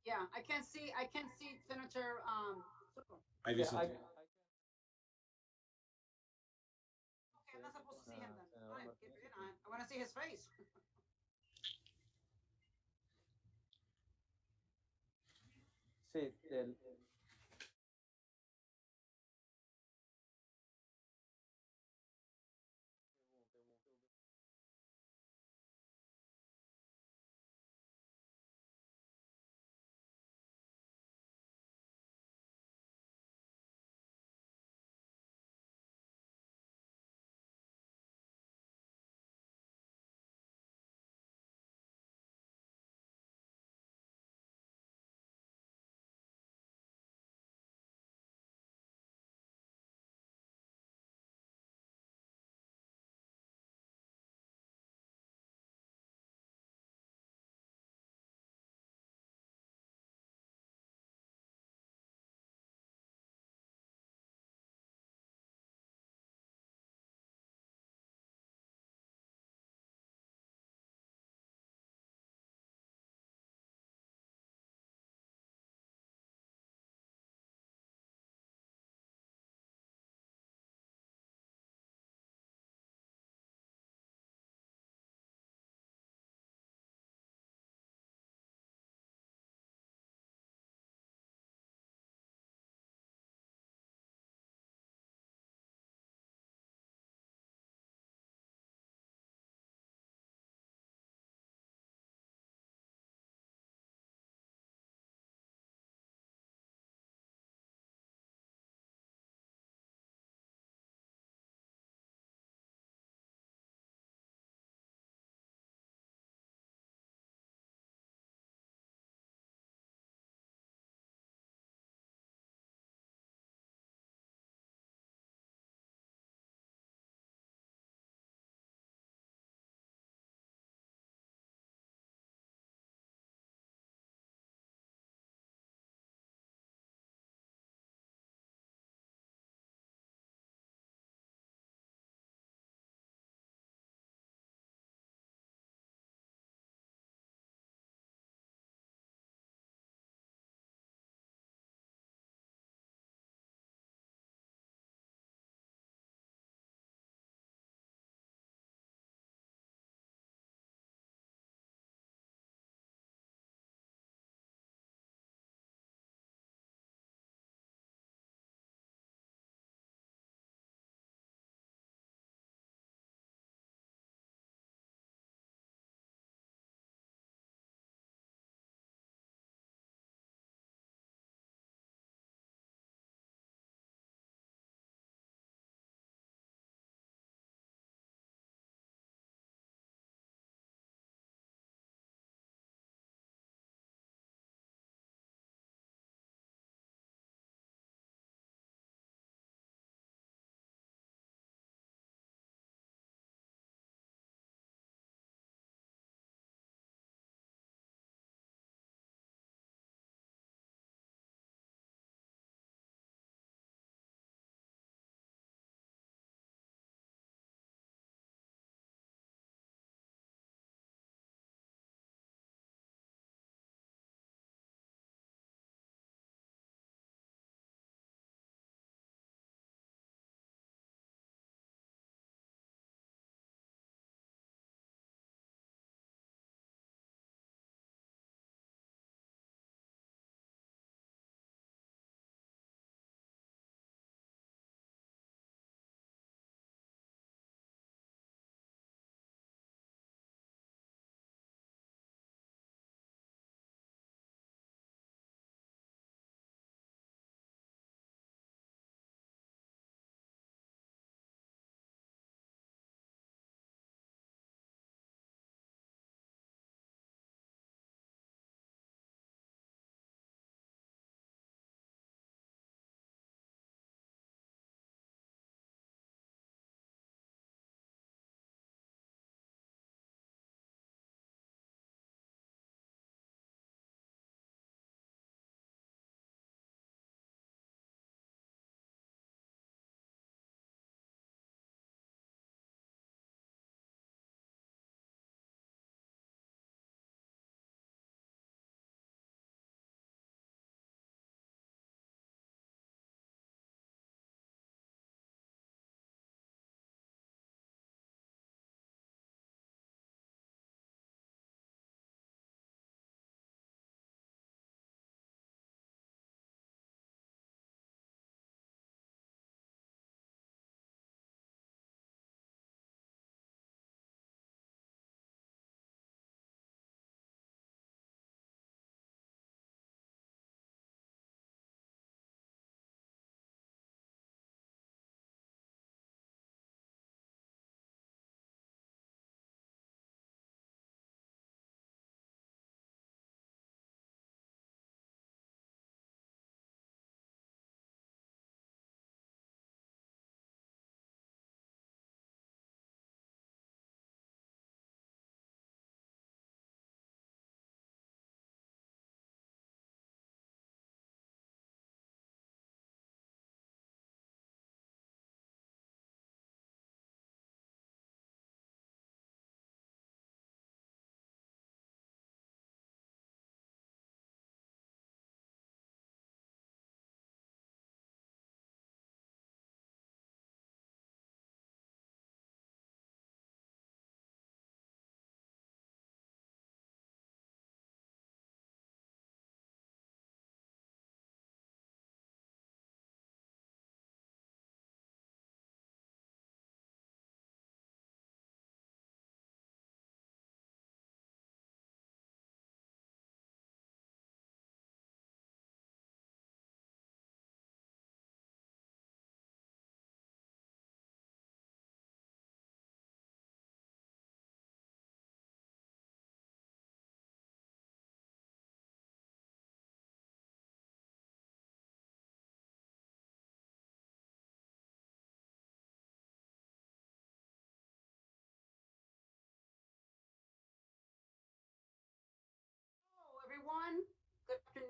Yeah, I can't see Senator Soto. Ivy Yeah, Soto. Okay, I'm not supposed to see him then. Senador Fine, keep Martínez it in. Soto. I want to see his face. Sí, del,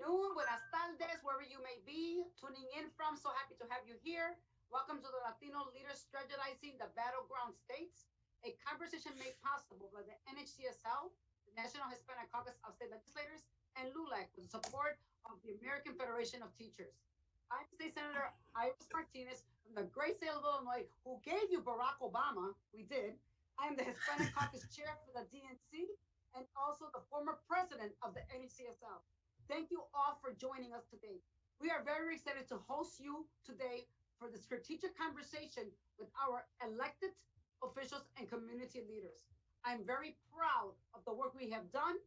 afternoon, buenas tardes, wherever you may be tuning in from. So happy to have you here. Welcome to the Latino Leaders Strategizing the Battleground States, a conversation made possible by the NHCSL, the National Hispanic Caucus of State Legislators, and Lulac with the support of the American Federation of Teachers. I'm State Senator Iris Martinez from the great state of Illinois, who gave you Barack Obama. We did. I am the Hispanic Caucus Chair for the DNC and also the former president of the NHCSL. Thank you all for joining us today. We are very excited to host you today for the strategic conversation with our elected officials and community leaders. I'm very proud of the work we have done,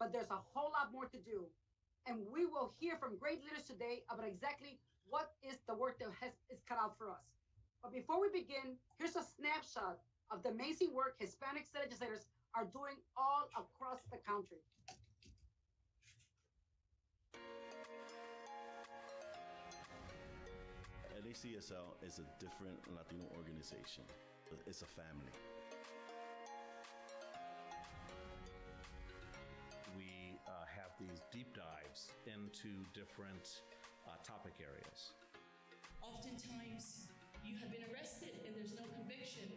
but there's a whole lot more to do. And we will hear from great leaders today about exactly what is the work that is cut out for us. But before we begin, here's a snapshot of the amazing work Hispanic legislators are doing all across the country. NHCSL is a different Latino organization. It's a family. We have these deep dives into different topic areas. Oftentimes, you have been arrested and there's no conviction,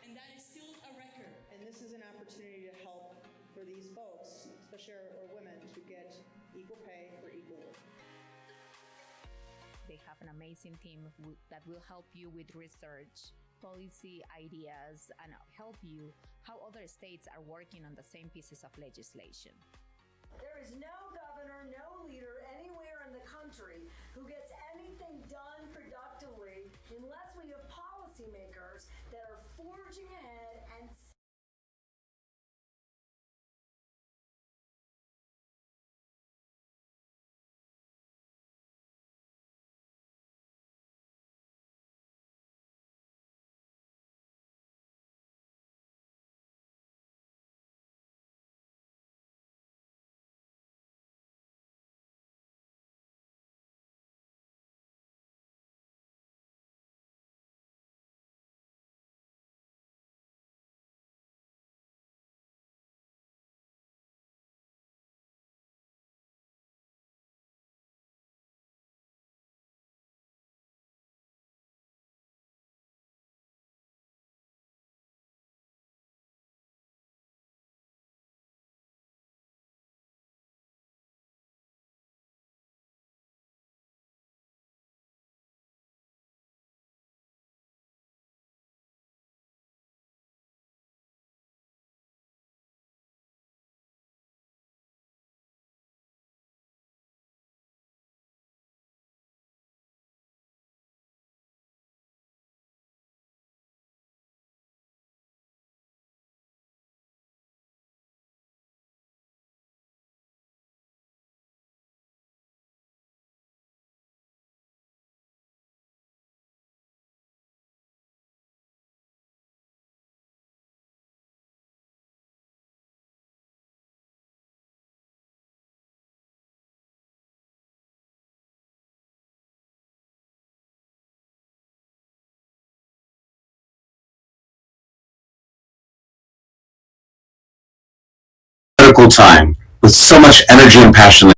and that is still a record. And this is an opportunity to help for these folks, especially our women, to get equal pay for equal work. They have an amazing team that will help you with research, policy ideas, and help you how other states are working on the same pieces of legislation. There is no governor, no leader anywhere in the country who gets anything done productively unless we have policymakers that are forging ahead and critical time with so much energy and passion.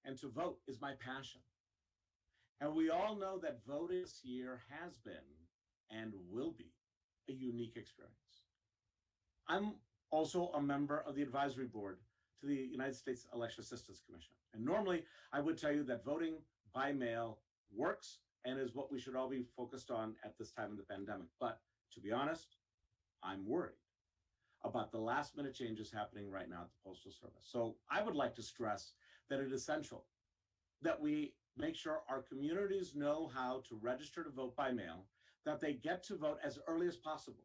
and to vote is my passion. And we all know that voting this year has been and will be a unique experience. I'm also a member of the advisory board to the United States Election Assistance Commission. And normally I would tell you that voting by mail works and is what we should all be focused on at this time of the pandemic. But to be honest, I'm worried about the last minute changes happening right now at the Postal Service. So I would like to stress that it is essential that we make sure our communities know how to register to vote by mail, that they get to vote as early as possible.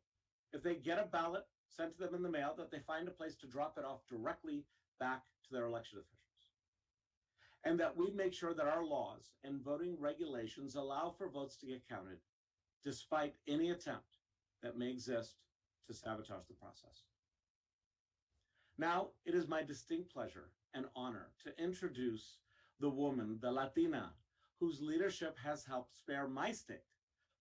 If they get a ballot sent to them in the mail, that they find a place to drop it off directly back to their election officials. And that we make sure that our laws and voting regulations allow for votes to get counted, despite any attempt that may exist to sabotage the process. Now, it is my distinct pleasure and honor to introduce the woman, the Latina, whose leadership has helped spare my state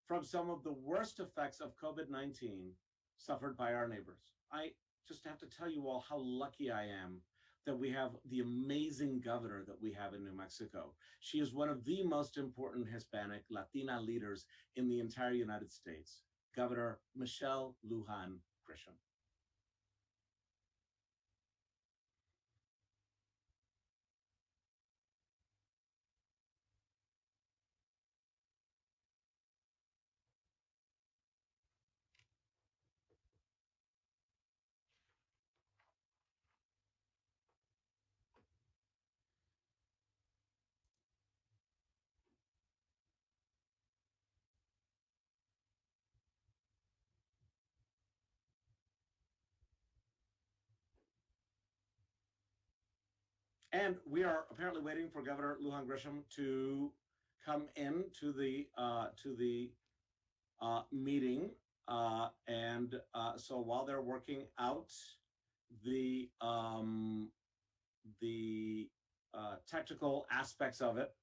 from some of the worst effects of COVID-19 suffered by our neighbors. I just have to tell you all how lucky I am that we have the amazing governor that we have in New Mexico. She is one of the most important Hispanic Latina leaders in the entire United States, Governor Michelle Lujan Grisham. And we are apparently waiting for Governor Lujan Grisham to come in to the meeting. So while they're working out the technical aspects of it,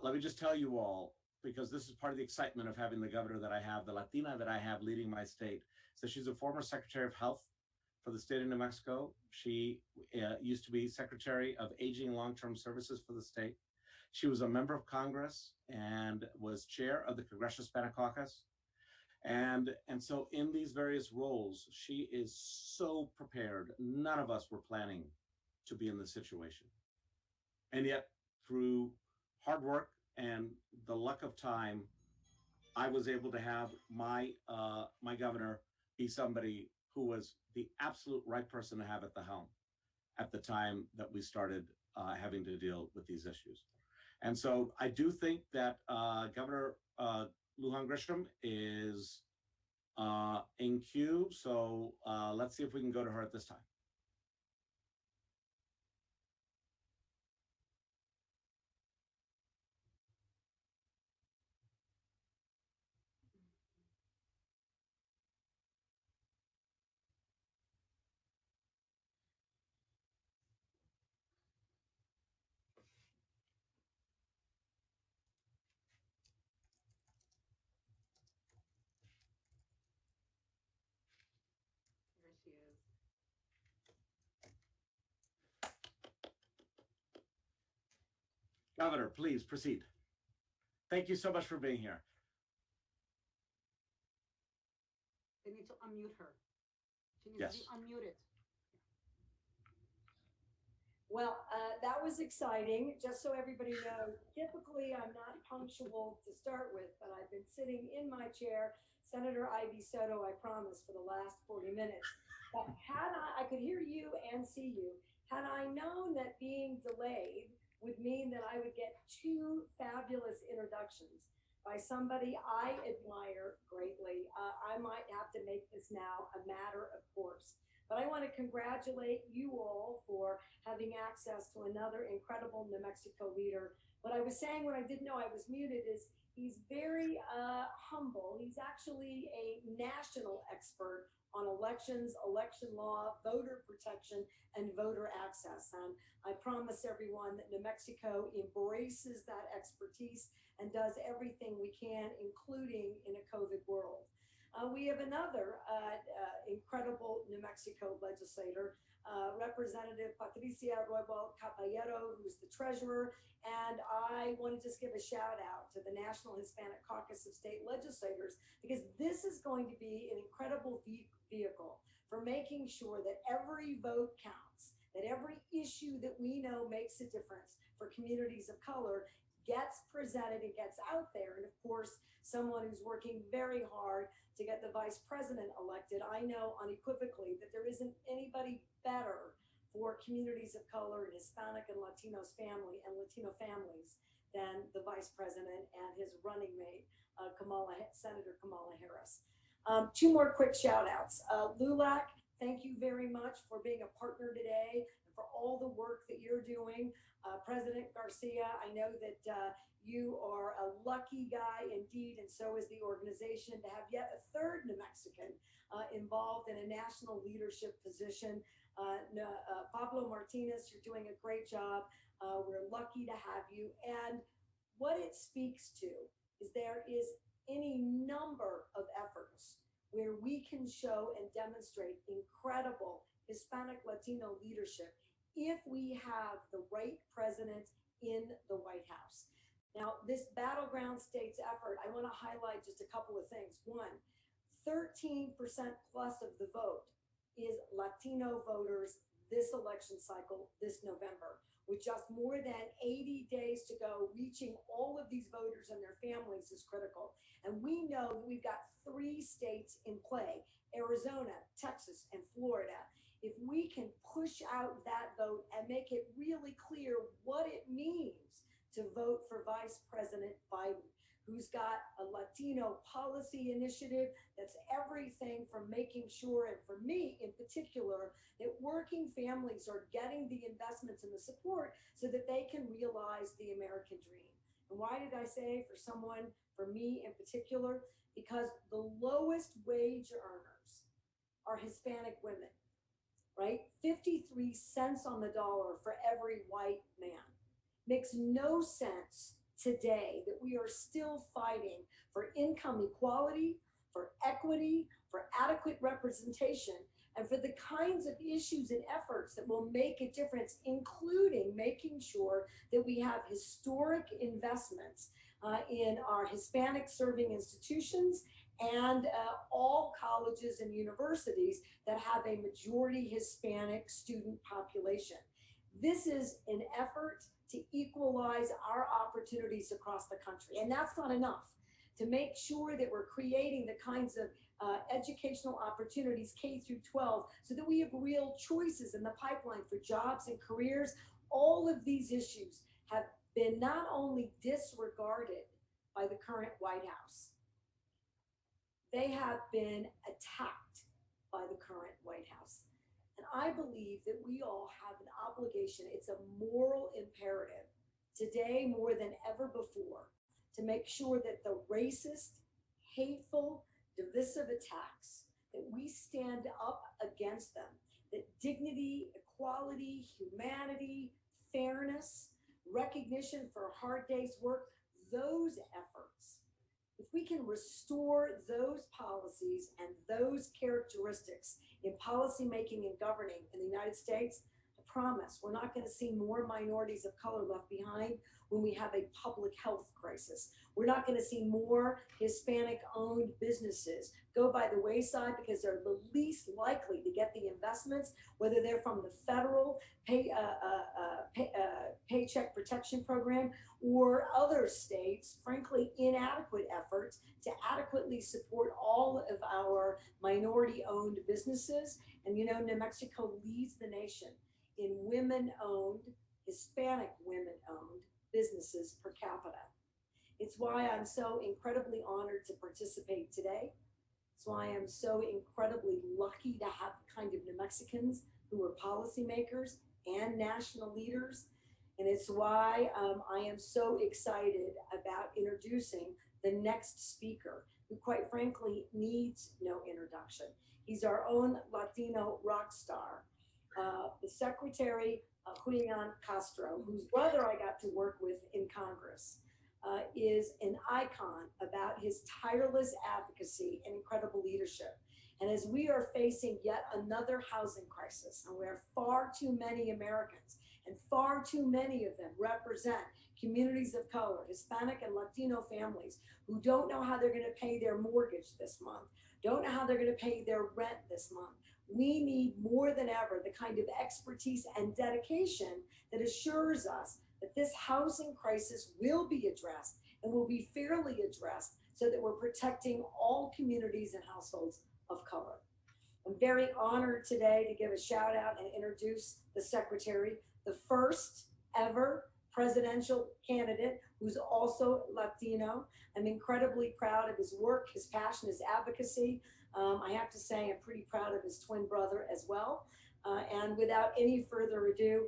let me just tell you all, because this is part of the excitement of having the governor that I have, the Latina that I have leading my state. So she's a former Secretary of Health for the state of New Mexico. She used to be Secretary of Aging and Long-Term Services for the state. She was a member of Congress and was chair of the Congressional Hispanic Caucus. And so in these various roles, she is so prepared. None of us were planning to be in this situation. And yet, through hard work and the luck of time, I was able to have my governor be somebody who was the absolute right person to have at the helm at the time that we started having to deal with these issues. And so I do think that Governor Lujan Grisham is in queue. So let's see if we can go to her at this time. There she is. Governor, please proceed. Thank you so much for being here. They need to unmute her. She needs Yes. to be unmuted. Well, that was exciting. Just so everybody knows, typically I'm not punctual to start with, but I've been sitting in my chair, Senator Ivy Soto, I promise, for the last 40 minutes. But had I could hear you and see you, had I known that being delayed would mean that I would get two fabulous introductions by somebody I admire greatly, I might have to make this now a matter of course. But I want to congratulate you all for having access to another incredible New Mexico leader. What I was saying when I didn't know I was muted is he's very humble. He's actually a national expert on elections, election law, voter protection, and voter access. And I promise everyone that New Mexico embraces that expertise and does everything we can, including in a COVID world. We have another incredible New Mexico legislator, Representative Patricia Roybal Caballero, who's the treasurer. And I want to just give a shout out to the National Hispanic Caucus of State Legislators, because this is going to be an incredible vehicle for making sure that every vote counts, that every issue that we know makes a difference for communities of color gets presented and gets out there. And of course, someone who's working very hard to get the vice president elected, I know unequivocally that there isn't anybody better for communities of color and Hispanic and Latinos family and Latino families than the vice president and his running mate, Senator Kamala Harris. Two more quick shout outs. Lulac, thank you very much for being a partner today and for all the work that you're doing. President Garcia, I know that you are a lucky guy indeed, and so is the organization, to have yet a third New Mexican involved in a national leadership position. Pablo Martinez, you're doing a great job. We're lucky to have you. And what it speaks to is there is any number of efforts where we can show and demonstrate incredible Hispanic Latino leadership if we have the right president in the White House. Now, this battleground states effort, I want to highlight just a couple of things. One, 13% plus of the vote is Latino voters this election cycle, this November, with just more than 80 days to go. Reaching all of these voters and their families is critical. And we know that we've got 3 states in play, Arizona, Texas, and Florida. If we can push out that vote and make it really clear what it means to vote for Vice President Biden, who's got a Latino policy initiative that's everything from making sure, and for me in particular, that working families are getting the investments and the support so that they can realize the American dream. And why did I say for someone, for me in particular? Because the lowest wage earners are Hispanic women, right? 53 cents on the dollar for every white man. Makes no sense today that we are still fighting for income equality, for equity, for adequate representation, and for the kinds of issues and efforts that will make a difference, including making sure that we have historic investments in our Hispanic serving institutions and all colleges and universities that have a majority Hispanic student population. This is an effort to equalize our opportunities across the country. And that's not enough. To make sure that we're creating the kinds of educational opportunities K through 12 so that we have real choices in the pipeline for jobs and careers. All of these issues have been not only disregarded by the current White House, they have been attacked by the current White House. And I believe that we all have an obligation, it's a moral imperative today more than ever before, to make sure that the racist, hateful, divisive attacks, that we stand up against them, that dignity, equality, humanity, fairness, recognition for a hard day's work, those efforts, if we can restore those policies and those characteristics in policymaking and governing in the United States, I promise we're not going to see more minorities of color left behind when we have a public health crisis. We're not going to see more Hispanic-owned businesses go by the wayside because they're the least likely to get the investments, whether they're from the federal Paycheck Protection Program or other states, frankly, inadequate efforts to adequately support all of our minority-owned businesses. And you know, New Mexico leads the nation in women-owned, Hispanic women-owned businesses per capita. It's why I'm so incredibly honored to participate today. It's why I'm so incredibly lucky to have the kind of New Mexicans who are policymakers and national leaders. And it's why I am so excited about introducing the next speaker, who quite frankly needs no introduction. He's our own Latino rock star, the Secretary Julian Castro, whose brother I got to work with in Congress. is an icon about his tireless advocacy and incredible leadership. And as we are facing yet another housing crisis, and where far too many Americans and far too many of them represent communities of color, Hispanic and Latino families who don't know how they're going to pay their mortgage this month, don't know how they're going to pay their rent this month. We need more than ever the kind of expertise and dedication that assures us that this housing crisis will be addressed and will be fairly addressed so that we're protecting all communities and households of color. I'm very honored today to give a shout out and introduce the secretary, the first ever presidential candidate who's also Latino. I'm incredibly proud of his work, his passion, his advocacy. I have to say I'm pretty proud of his twin brother as well. And without any further ado,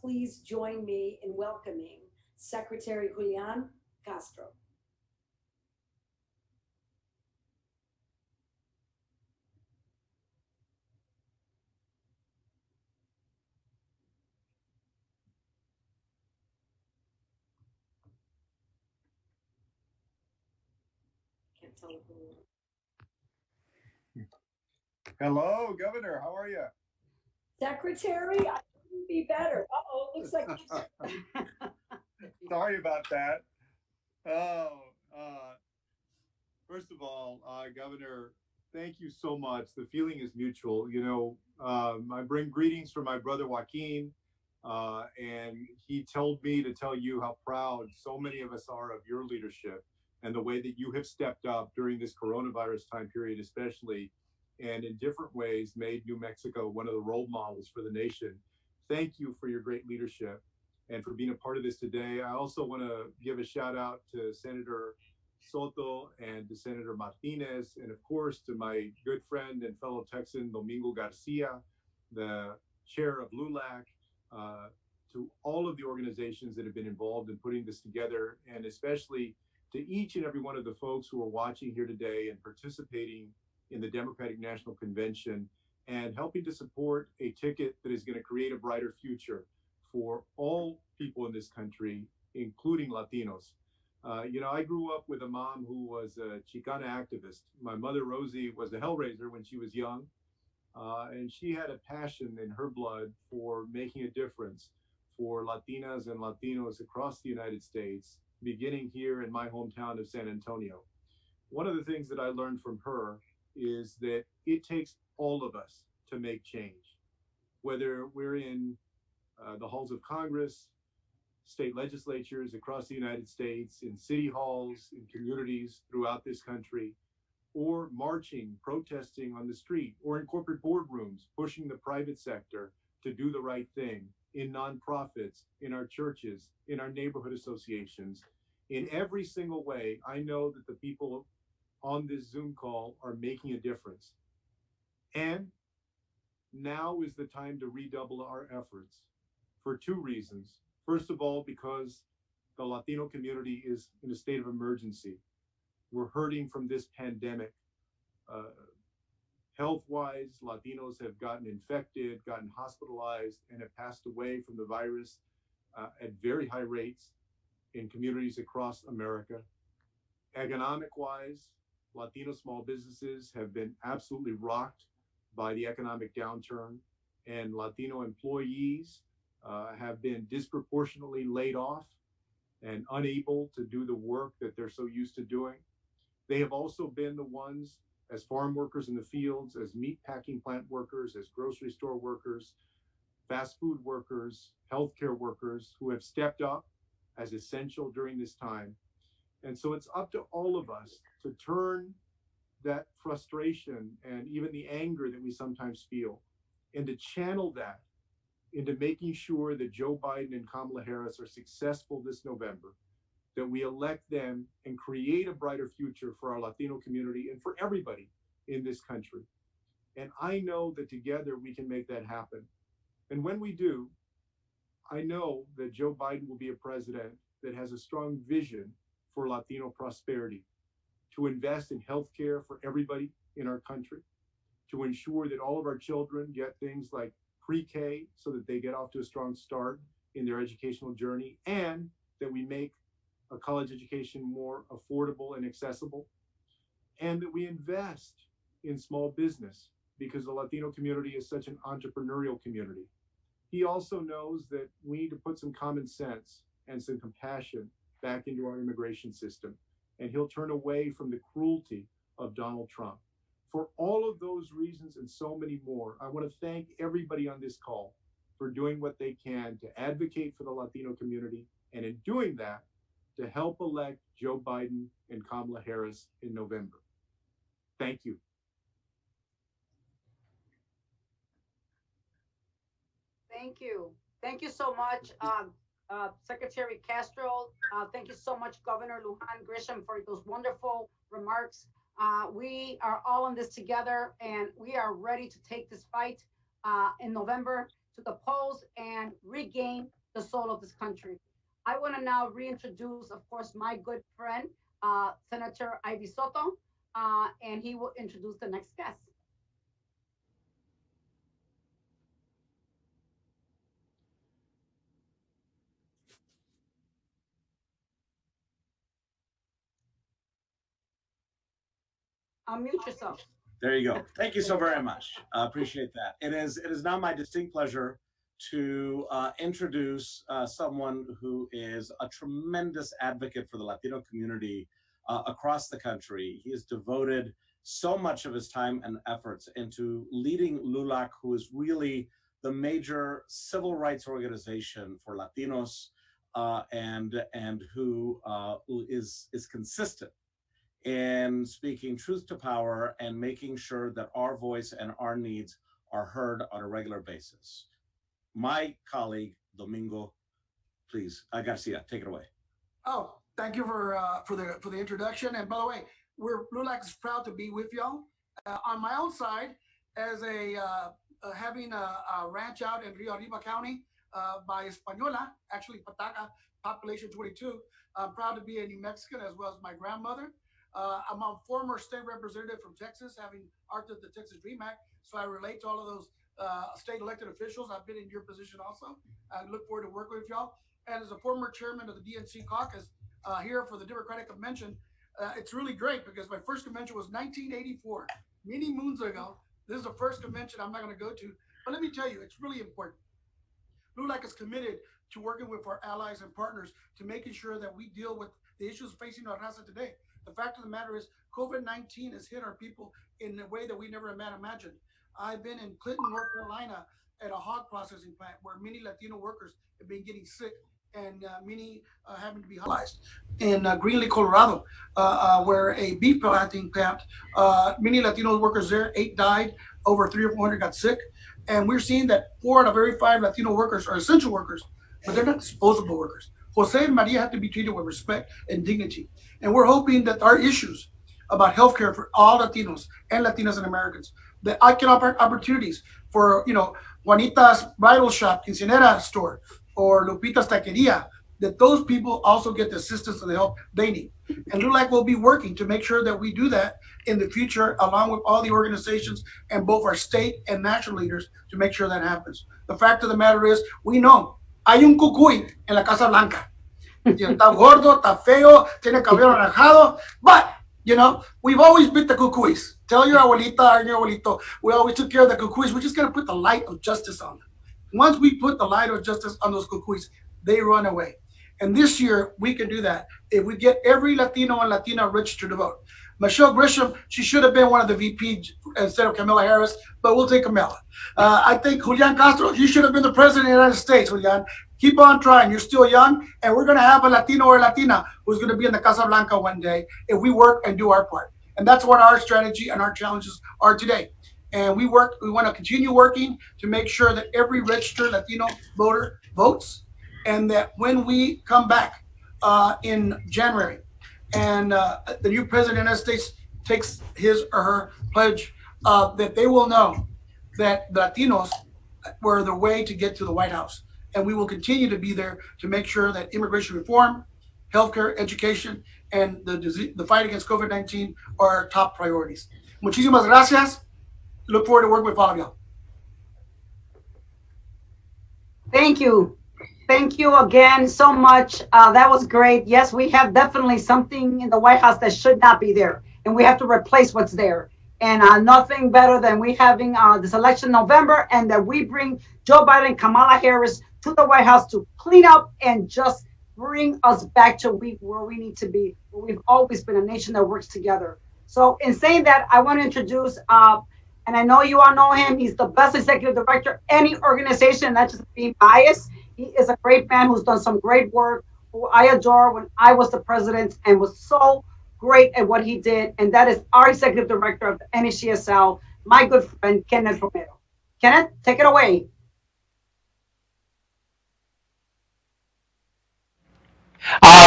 please join me in welcoming Secretary Julian Castro. Can't tell who. Hello, Governor. How are you? Secretary, I couldn't be better. Uh-oh, looks like. Sorry about that. Oh, first of all, Governor, thank you so much. The feeling is mutual. You know, I bring greetings from my brother Joaquin, and he told me to tell you how proud so many of us are of your leadership and the way that you have stepped up during this coronavirus time period, especially, and in different ways made New Mexico one of the role models for the nation. Thank you for your great leadership and for being a part of this today. I also want to give a shout out to Senator Soto and to Senator Martinez, and of course to my good friend and fellow Texan, Domingo Garcia, the chair of Lulac, to all of the organizations that have been involved in putting this together, and especially to each and every one of the folks who are watching here today and participating in the Democratic National Convention and helping to support a ticket that is going to create a brighter future for all people in this country, including Latinos. You know, I grew up with a mom who was a Chicana activist. My mother, Rosie, was a Hellraiser when she was young, and she had a passion in her blood for making a difference for Latinas and Latinos across the United States, beginning here in my hometown of San Antonio. One of the things that I learned from her is that it takes all of us to make change, whether we're in the halls of Congress, state legislatures across the United States, in city halls, in communities throughout this country, or marching, protesting on the street, or in corporate boardrooms, pushing the private sector to do the right thing, in nonprofits, in our churches, in our neighborhood associations. In every single way, I know that the people on this Zoom call are making a difference. And now is the time to redouble our efforts for two reasons. First of all, because the Latino community is in a state of emergency. We're hurting from this pandemic. Health-wise, Latinos have gotten infected, gotten hospitalized, and have passed away from the virus at very high rates in communities across America. Economic-wise, Latino small businesses have been absolutely rocked by the economic downturn, and Latino employees have been disproportionately laid off and unable to do the work that they're so used to doing. They have also been the ones, as farm workers in the fields, as meat packing plant workers, as grocery store workers, fast food workers, healthcare workers, who have stepped up as essential during this time. And so it's up to all of us to turn that frustration and even the anger that we sometimes feel, and to channel that into making sure that Joe Biden and Kamala Harris are successful this November, that we elect them and create a brighter future for our Latino community and for everybody in this country. And I know that together we can make that happen. And when we do, I know that Joe Biden will be a president that has a strong vision for Latino prosperity, to invest in healthcare for everybody in our country, to ensure that all of our children get things like pre-K so that they get off to a strong start in their educational journey, and that we make a college education more affordable and accessible, and that we invest in small business because the Latino community is such an entrepreneurial community. He also knows that we need to put some common sense and some compassion back into our immigration system, and he'll turn away from the cruelty of Donald Trump. For all of those reasons and so many more, I want to thank everybody on this call for doing what they can to advocate for the Latino community, and in doing that, to help elect Joe Biden and Kamala Harris in November. Thank you. Thank you. Thank you so much, Secretary Castro. Thank you so much, Governor Lujan Grisham, for those wonderful remarks. We are all in this together, and we are ready to take this fight in November to the polls and regain the soul of this country. I want to now reintroduce, of course, my good friend, Senator Ivy Soto, and he will introduce the next guest. Unmute yourself. There you go. Thank you so very much. I appreciate that. It is now my distinct pleasure to introduce someone who is a tremendous advocate for the Latino community across the country. He has devoted so much of his time and efforts into leading Lulac, who is really the major civil rights organization for Latinos, and who is consistent in speaking truth to power and making sure that our voice and our needs are heard on a regular basis. My colleague, Domingo, please, Garcia, take it away. Oh, thank you for the introduction. And by the way, Lulac is proud to be with y'all. On my own side, as having a ranch out in Rio Arriba County by Española, actually Pataca, population 22. I'm proud to be a New Mexican as well as my grandmother. I'm a former state representative from Texas, having authored the Texas Dream Act, so I relate to all of those state elected officials. I've been in your position also. I look forward to working with y'all. And as a former chairman of the DNC caucus here for the Democratic Convention, it's really great because my first convention was 1984, many moons ago. This is the first convention I'm not going to go to, but let me tell you, it's really important. Lulac is committed to working with our allies and partners to making sure that we deal with the issues facing our raza today. The fact of the matter is COVID-19 has hit our people in a way that we never imagined. I've been in Clinton, North Carolina at a hog processing plant where many Latino workers have been getting sick and many having to be hospitalized. In Greenlee, Colorado, where a beef planting plant, many Latino workers there, 8 died, over 300 or 400 got sick. And we're seeing that 4 out of every 5 Latino workers are essential workers, but they're not disposable workers. Jose and Maria have to be treated with respect and dignity. And we're hoping that our issues about healthcare for all Latinos and Latinas and Americans, the economic opportunities for, Juanita's bridal shop, Quinceanera store, or Lupita's taqueria, that those people also get the assistance and the help they need. And Lulac will be working to make sure that we do that in the future, along with all the organizations and both our state and national leaders to make sure that happens. The fact of the matter is, we know hay un cucuy en la Casa Blanca. Está gordo, está feo, tiene cabello anaranjado, but, we've always beat the cucuys. Tell your abuelita or your abuelito, we always took care of the cucuys. We're just going to put the light of justice on them. Once we put the light of justice on those cucuys, they run away. And this year, we can do that if we get every Latino and Latina registered to vote. Michelle Grisham, she should have been one of the VPs instead of Kamala Harris, but we'll take Kamala. I think Julian Castro, you should have been the president of the United States, Julian. Keep on trying. You're still young, and we're going to have a Latino or Latina who's going to be in the Casa Blanca one day if we work and do our part. And that's what our strategy and our challenges are today. And we want to continue working to make sure that every registered Latino voter votes, and that when we come back in January and the new president of the United States takes his or her pledge, that they will know that Latinos were the way to get to the White House. And we will continue to be there to make sure that immigration reform, healthcare, education, and the fight against COVID-19 are our top priorities. Muchísimas gracias. Look forward to working with all of y'all. Thank you. Thank you again so much. That was great. Yes, we have definitely something in the White House that should not be there, and we have to replace what's there. And nothing better than we having this election in November, and that we bring Joe Biden, Kamala Harris to the White House to clean up and just bring us back to where we need to be. Where we've always been a nation that works together. So, in saying that, I want to introduce, and I know you all know him. He's the best executive director any organization, not just being biased. He is a great man who's done some great work, who I adore when I was the president and was so great at what he did. And that is our executive director of the NHCSL, my good friend, Kenneth Romero. Kenneth, take it away.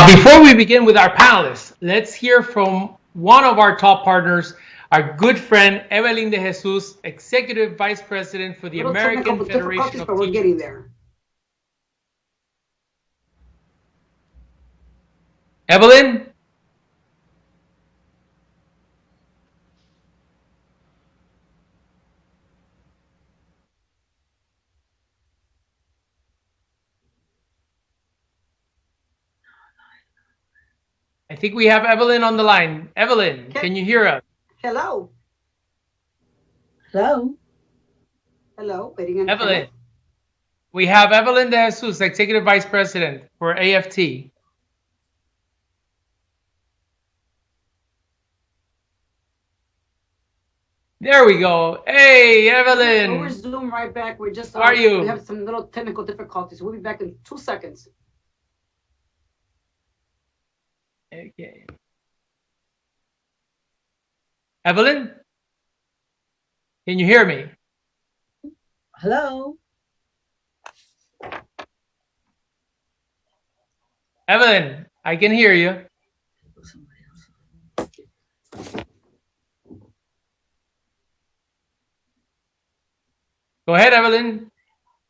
Before we begin with our panelists, let's hear from one of our top partners, our good friend, Evelyn de Jesus, Executive Vice President for the American Federation of But we're getting there. Evelyn? I think we have Evelyn on the line. Evelyn, can you hear us? Hello. Hello. Hello. Evelyn. We have Evelyn de Jesus, Executive Vice President for AFT. There we go. Hey, Evelyn. We'll resume right back. We're just, How are you? We have some little technical difficulties. We'll be back in 2 seconds. Okay. Evelyn? Can you hear me? Hello. Evelyn, I can hear you. Go ahead, Evelyn.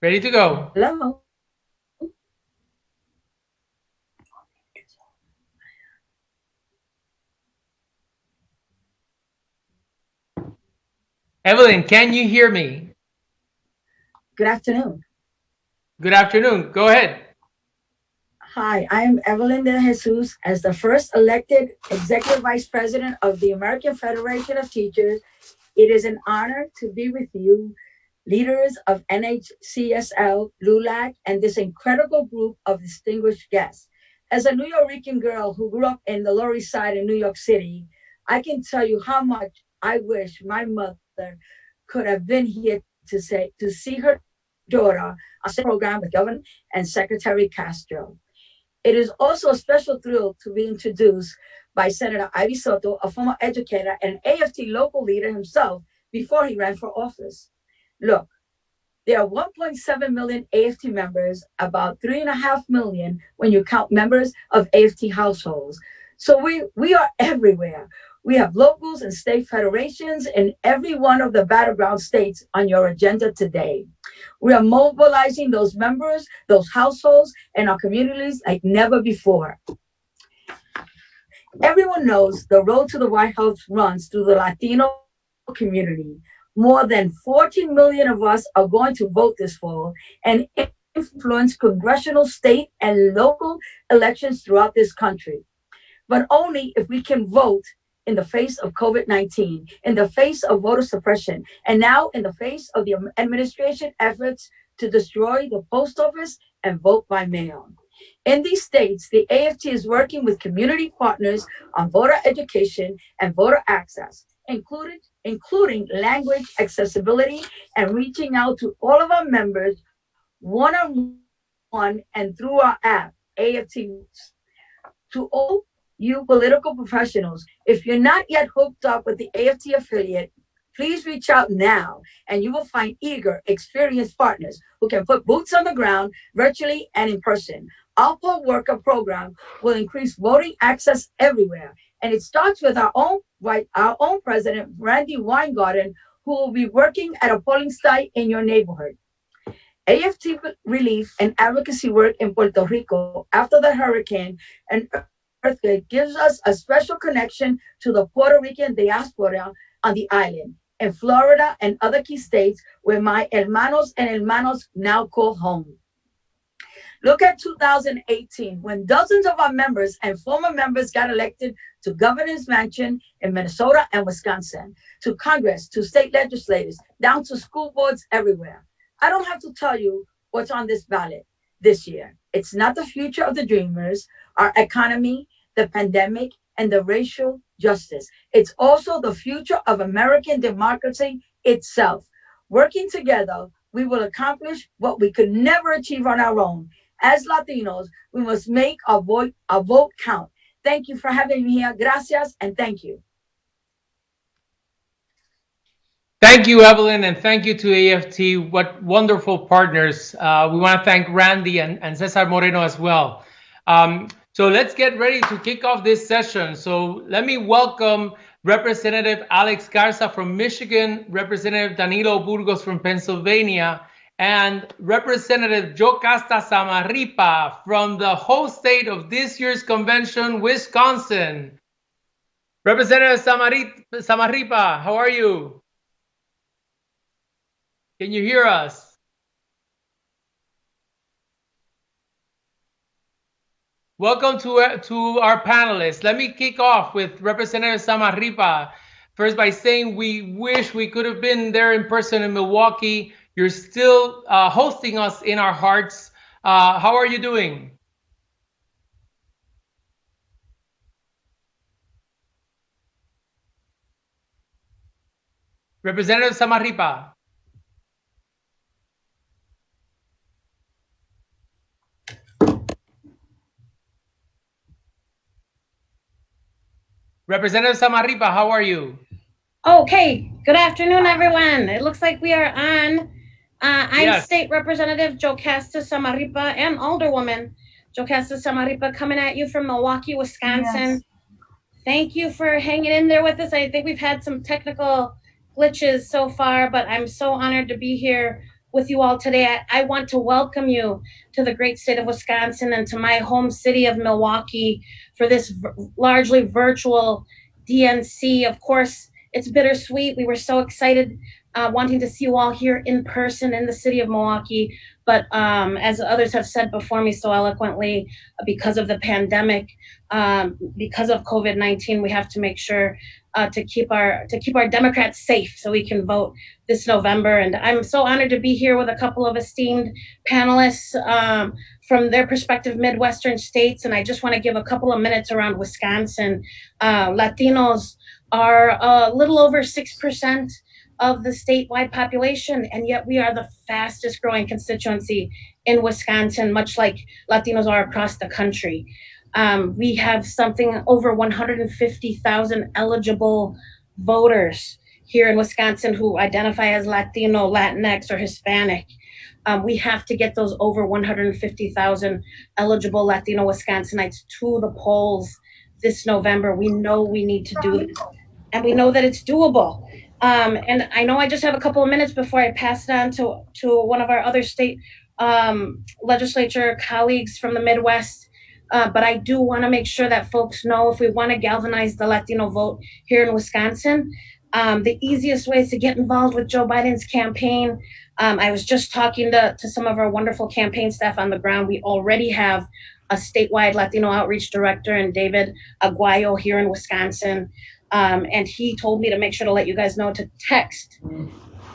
Ready to go. Hello. Evelyn, can you hear me? Good afternoon. Good afternoon. Go ahead. Hi, I am Evelyn de Jesus. As the first elected Executive Vice President of the American Federation of Teachers, it is an honor to be with you, leaders of NHCSL, Lulac, and this incredible group of distinguished guests. As a New Yorican girl who grew up in the Lower East Side in New York City, I can tell you how much I wish my mother could have been here to see her daughter on a program with Governor and Secretary Castro. It is also a special thrill to be introduced by Senator Ivy Soto, a former educator and AFT local leader himself before he ran for office. Look, there are 1.7 million AFT members, about 3.5 million when you count members of AFT households. So we are everywhere. We have locals and state federations in every one of the battleground states on your agenda today. We are mobilizing those members, those households, and our communities like never before. Everyone knows the road to the White House runs through the Latino community. More than 14 million of us are going to vote this fall and influence congressional, state, and local elections throughout this country. But only if we can vote in the face of COVID-19, in the face of voter suppression, and now in the face of the administration efforts to destroy the post office and vote by mail. In these states, the AFT is working with community partners on voter education and voter access, including language accessibility and reaching out to all of our members one-on-one and through our app, AFT Roots. To all you political professionals, if you're not yet hooked up with the AFT affiliate, please reach out now and you will find eager, experienced partners who can put boots on the ground virtually and in person. Our poll worker program will increase voting access everywhere. And it starts with our own president, Randy Weingarten, who will be working at a polling site in your neighborhood. AFT relief and advocacy work in Puerto Rico after the hurricane and earthquake gives us a special connection to the Puerto Rican diaspora on the island, in Florida and other key states where my hermanos and hermanos now call home. Look at 2018, when dozens of our members and former members got elected to governor's mansion in Minnesota and Wisconsin, to Congress, to state legislators, down to school boards everywhere. I don't have to tell you what's on this ballot this year. It's not the future of the dreamers, our economy, the pandemic, and the racial justice. It's also the future of American democracy itself. Working together, we will accomplish what we could never achieve on our own. As Latinos, we must make our vote count. Thank you for having me here. Gracias, and thank you. Thank you, Evelyn, and thank you to AFT. What wonderful partners. We want to thank Randy and Cesar Moreno as well. So let's get ready to kick off this session. So let me welcome Representative Alex Garza from Michigan, Representative Danilo Burgos from Pennsylvania, and Representative Yocasta Samarripa from the host state of this year's convention, Wisconsin. Representative Samarripa, how are you? Can you hear us? Welcome to our panelists. Let me kick off with Representative Samarripa. First by saying we wish we could have been there in person in Milwaukee. You're still hosting us in our hearts. How are you doing? Representative Samarripa. Representative Samarripa, how are you? Okay, good afternoon, everyone. It looks like we are on. I'm State Representative Yocasta Samarripa and Alderwoman Yocasta Samarripa coming at you from Milwaukee, Wisconsin. Yes. Thank you for hanging in there with us. I think we've had some technical glitches so far, but I'm so honored to be here with you all today. I want to welcome you to the great state of Wisconsin and to my home city of Milwaukee for this largely virtual DNC. Of course, it's bittersweet. We were so excited wanting to see you all here in person in the city of Milwaukee. But as others have said before me so eloquently, because of the pandemic, because of COVID-19, we have to make sure to keep our Democrats safe so we can vote this November. And I'm so honored to be here with a couple of esteemed panelists from their respective Midwestern states. And I just want to give a couple of minutes around Wisconsin. Latinos are a little over 6% of the statewide population, and yet we are the fastest growing constituency in Wisconsin, much like Latinos are across the country. We have something over 150,000 eligible voters here in Wisconsin who identify as Latino, Latinx, or Hispanic. We have to get those over 150,000 eligible Latino Wisconsinites to the polls this November. We know we need to do this, and we know that it's doable. And I know I just have a couple of minutes before I pass it on to one of our other state legislature colleagues from the Midwest. But I do want to make sure that folks know if we want to galvanize the Latino vote here in Wisconsin, the easiest way is to get involved with Joe Biden's campaign. I was just talking to some of our wonderful campaign staff on the ground. We already have a statewide Latino outreach director in David Aguayo here in Wisconsin. And he told me to make sure to let you guys know to text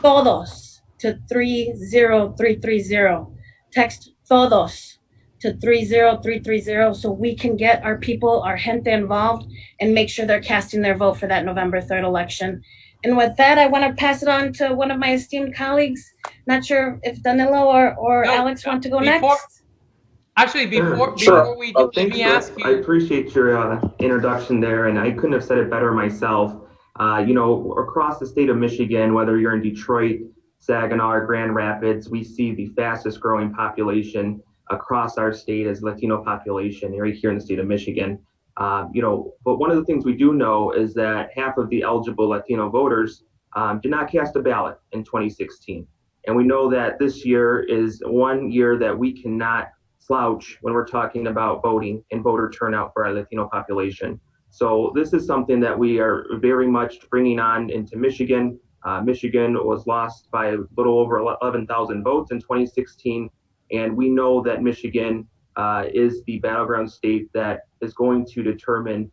todos to 30330. Text todos to 30330 so we can get our people, our gente involved and make sure they're casting their vote for that November 3rd election. And with that, I want to pass it on to one of my esteemed colleagues. Not sure if Danilo or Alex want to go next. Actually, before we do, let me ask you. I appreciate your introduction there, and I couldn't have said it better myself. Across the state of Michigan, whether you're in Detroit, Saginaw, or Grand Rapids, we see the fastest growing population across our state as Latino population right here in the state of Michigan. But one of the things we do know is that half of the eligible Latino voters did not cast a ballot in 2016. And we know that this year is one year that we cannot slouch when we're talking about voting and voter turnout for our Latino population. So this is something that we are very much bringing on into Michigan. Michigan was lost by a little over 11,000 votes in 2016. And we know that Michigan is the battleground state that is going to determine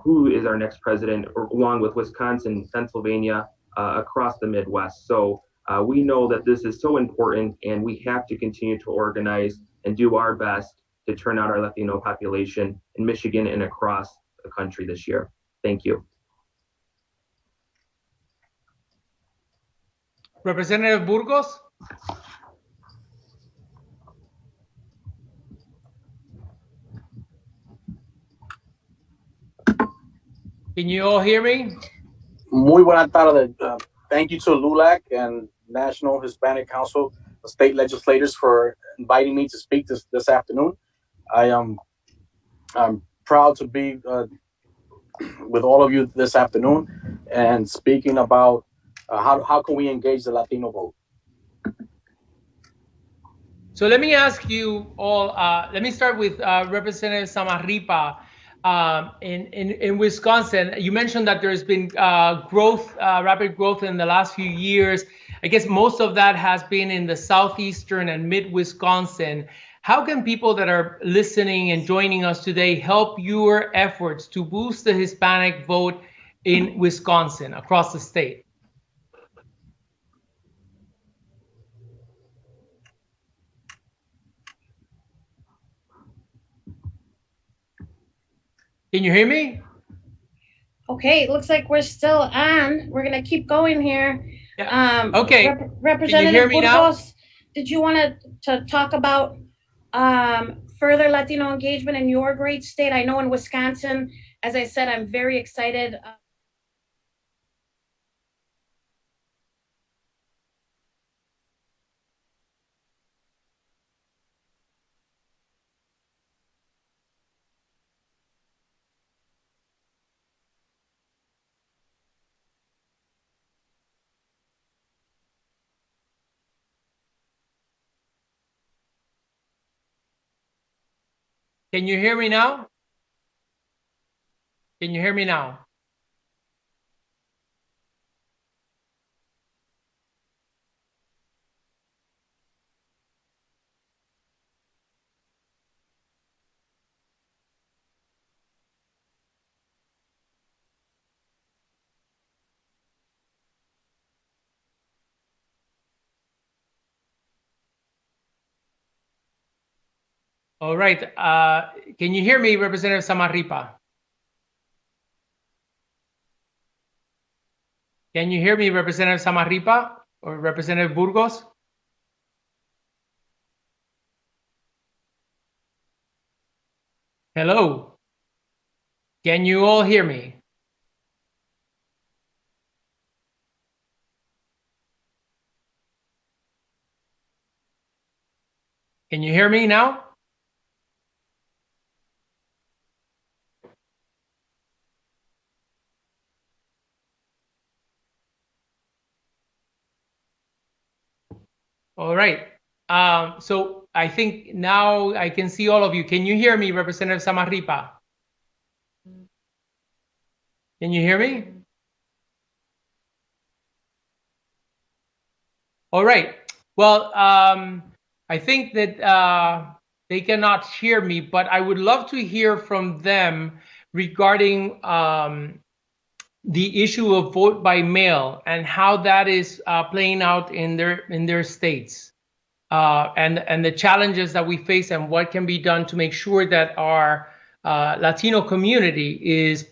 who is our next president, along with Wisconsin, Pennsylvania, across the Midwest. So we know that this is so important, and we have to continue to organize and do our best to turn out our Latino population in Michigan and across the country this year. Thank you. Representative Burgos? Can you all hear me? Muy buena tarde. Thank you to Lulac and National Hispanic Council of State Legislators for inviting me to speak this afternoon. I'm proud to be with all of you this afternoon and speaking about how can we engage the Latino vote. So let me ask you all, let me start with Representative Samarripa. In Wisconsin, you mentioned that there's been rapid growth in the last few years. I guess most of that has been in the southeastern and mid-Wisconsin. How can people that are listening and joining us today help your efforts to boost the Hispanic vote in Wisconsin, across the state? Can you hear me? Okay, it looks like we're still on. We're gonna keep going here. Yeah. Okay. Representative Can you hear me now? Burgos, did you want to talk about further Latino engagement in your great state? I know in Wisconsin, as I said, I'm very excited. Can you hear me now? Can you hear me now? All right. Can you hear me, Representative Samarripa? Can you hear me, Representative Samarripa or Representative Burgos? Hello. Can you all hear me? Can you hear me now? All right. So I think now I can see all of you. Can you hear me, Representative Samarripa? Can you hear me? All right. Well, I think that they cannot hear me, but I would love to hear from them regarding the issue of vote by mail and how that is playing out in their states, and the challenges that we face and what can be done to make sure that our Latino community is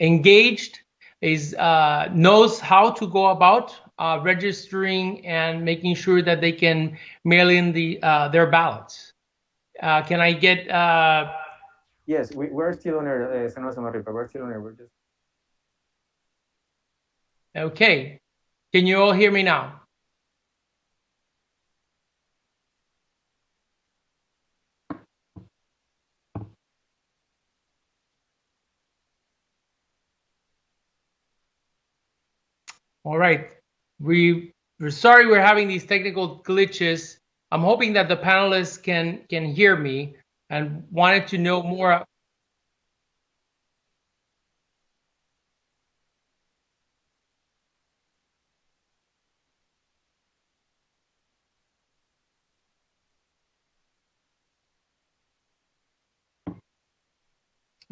engaged, knows how to go about registering and making sure that they can mail in their ballots. Can I get? Yes, we're still on air, Senator Samarripa. We're still on air. We're just. Okay. Can you all hear me now? All right. We're sorry we're having these technical glitches. I'm hoping that the panelists can hear me and wanted to know more.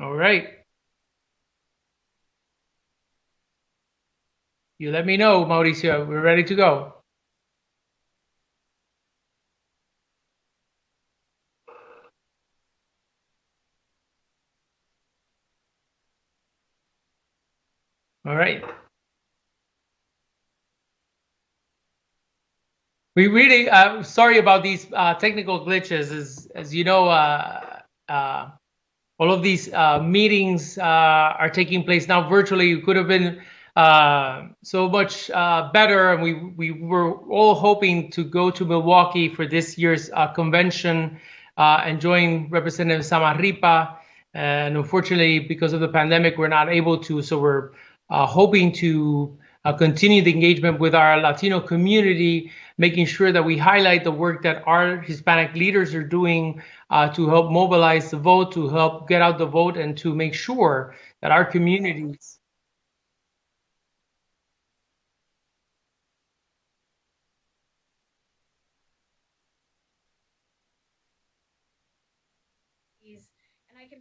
All right. You let me know, Mauricio. We're ready to go. All right. We really, sorry about these technical glitches. As you know, all of these meetings are taking place now virtually. It could have been so much better, and we were all hoping to go to Milwaukee for this year's convention and join Representative Samarripa. And unfortunately, because of the pandemic, we're not able to. So we're hoping to continue the engagement with our Latino community, making sure that we highlight the work that our Hispanic leaders are doing to help mobilize the vote, to help get out the vote, and to make sure that our communities. And I can.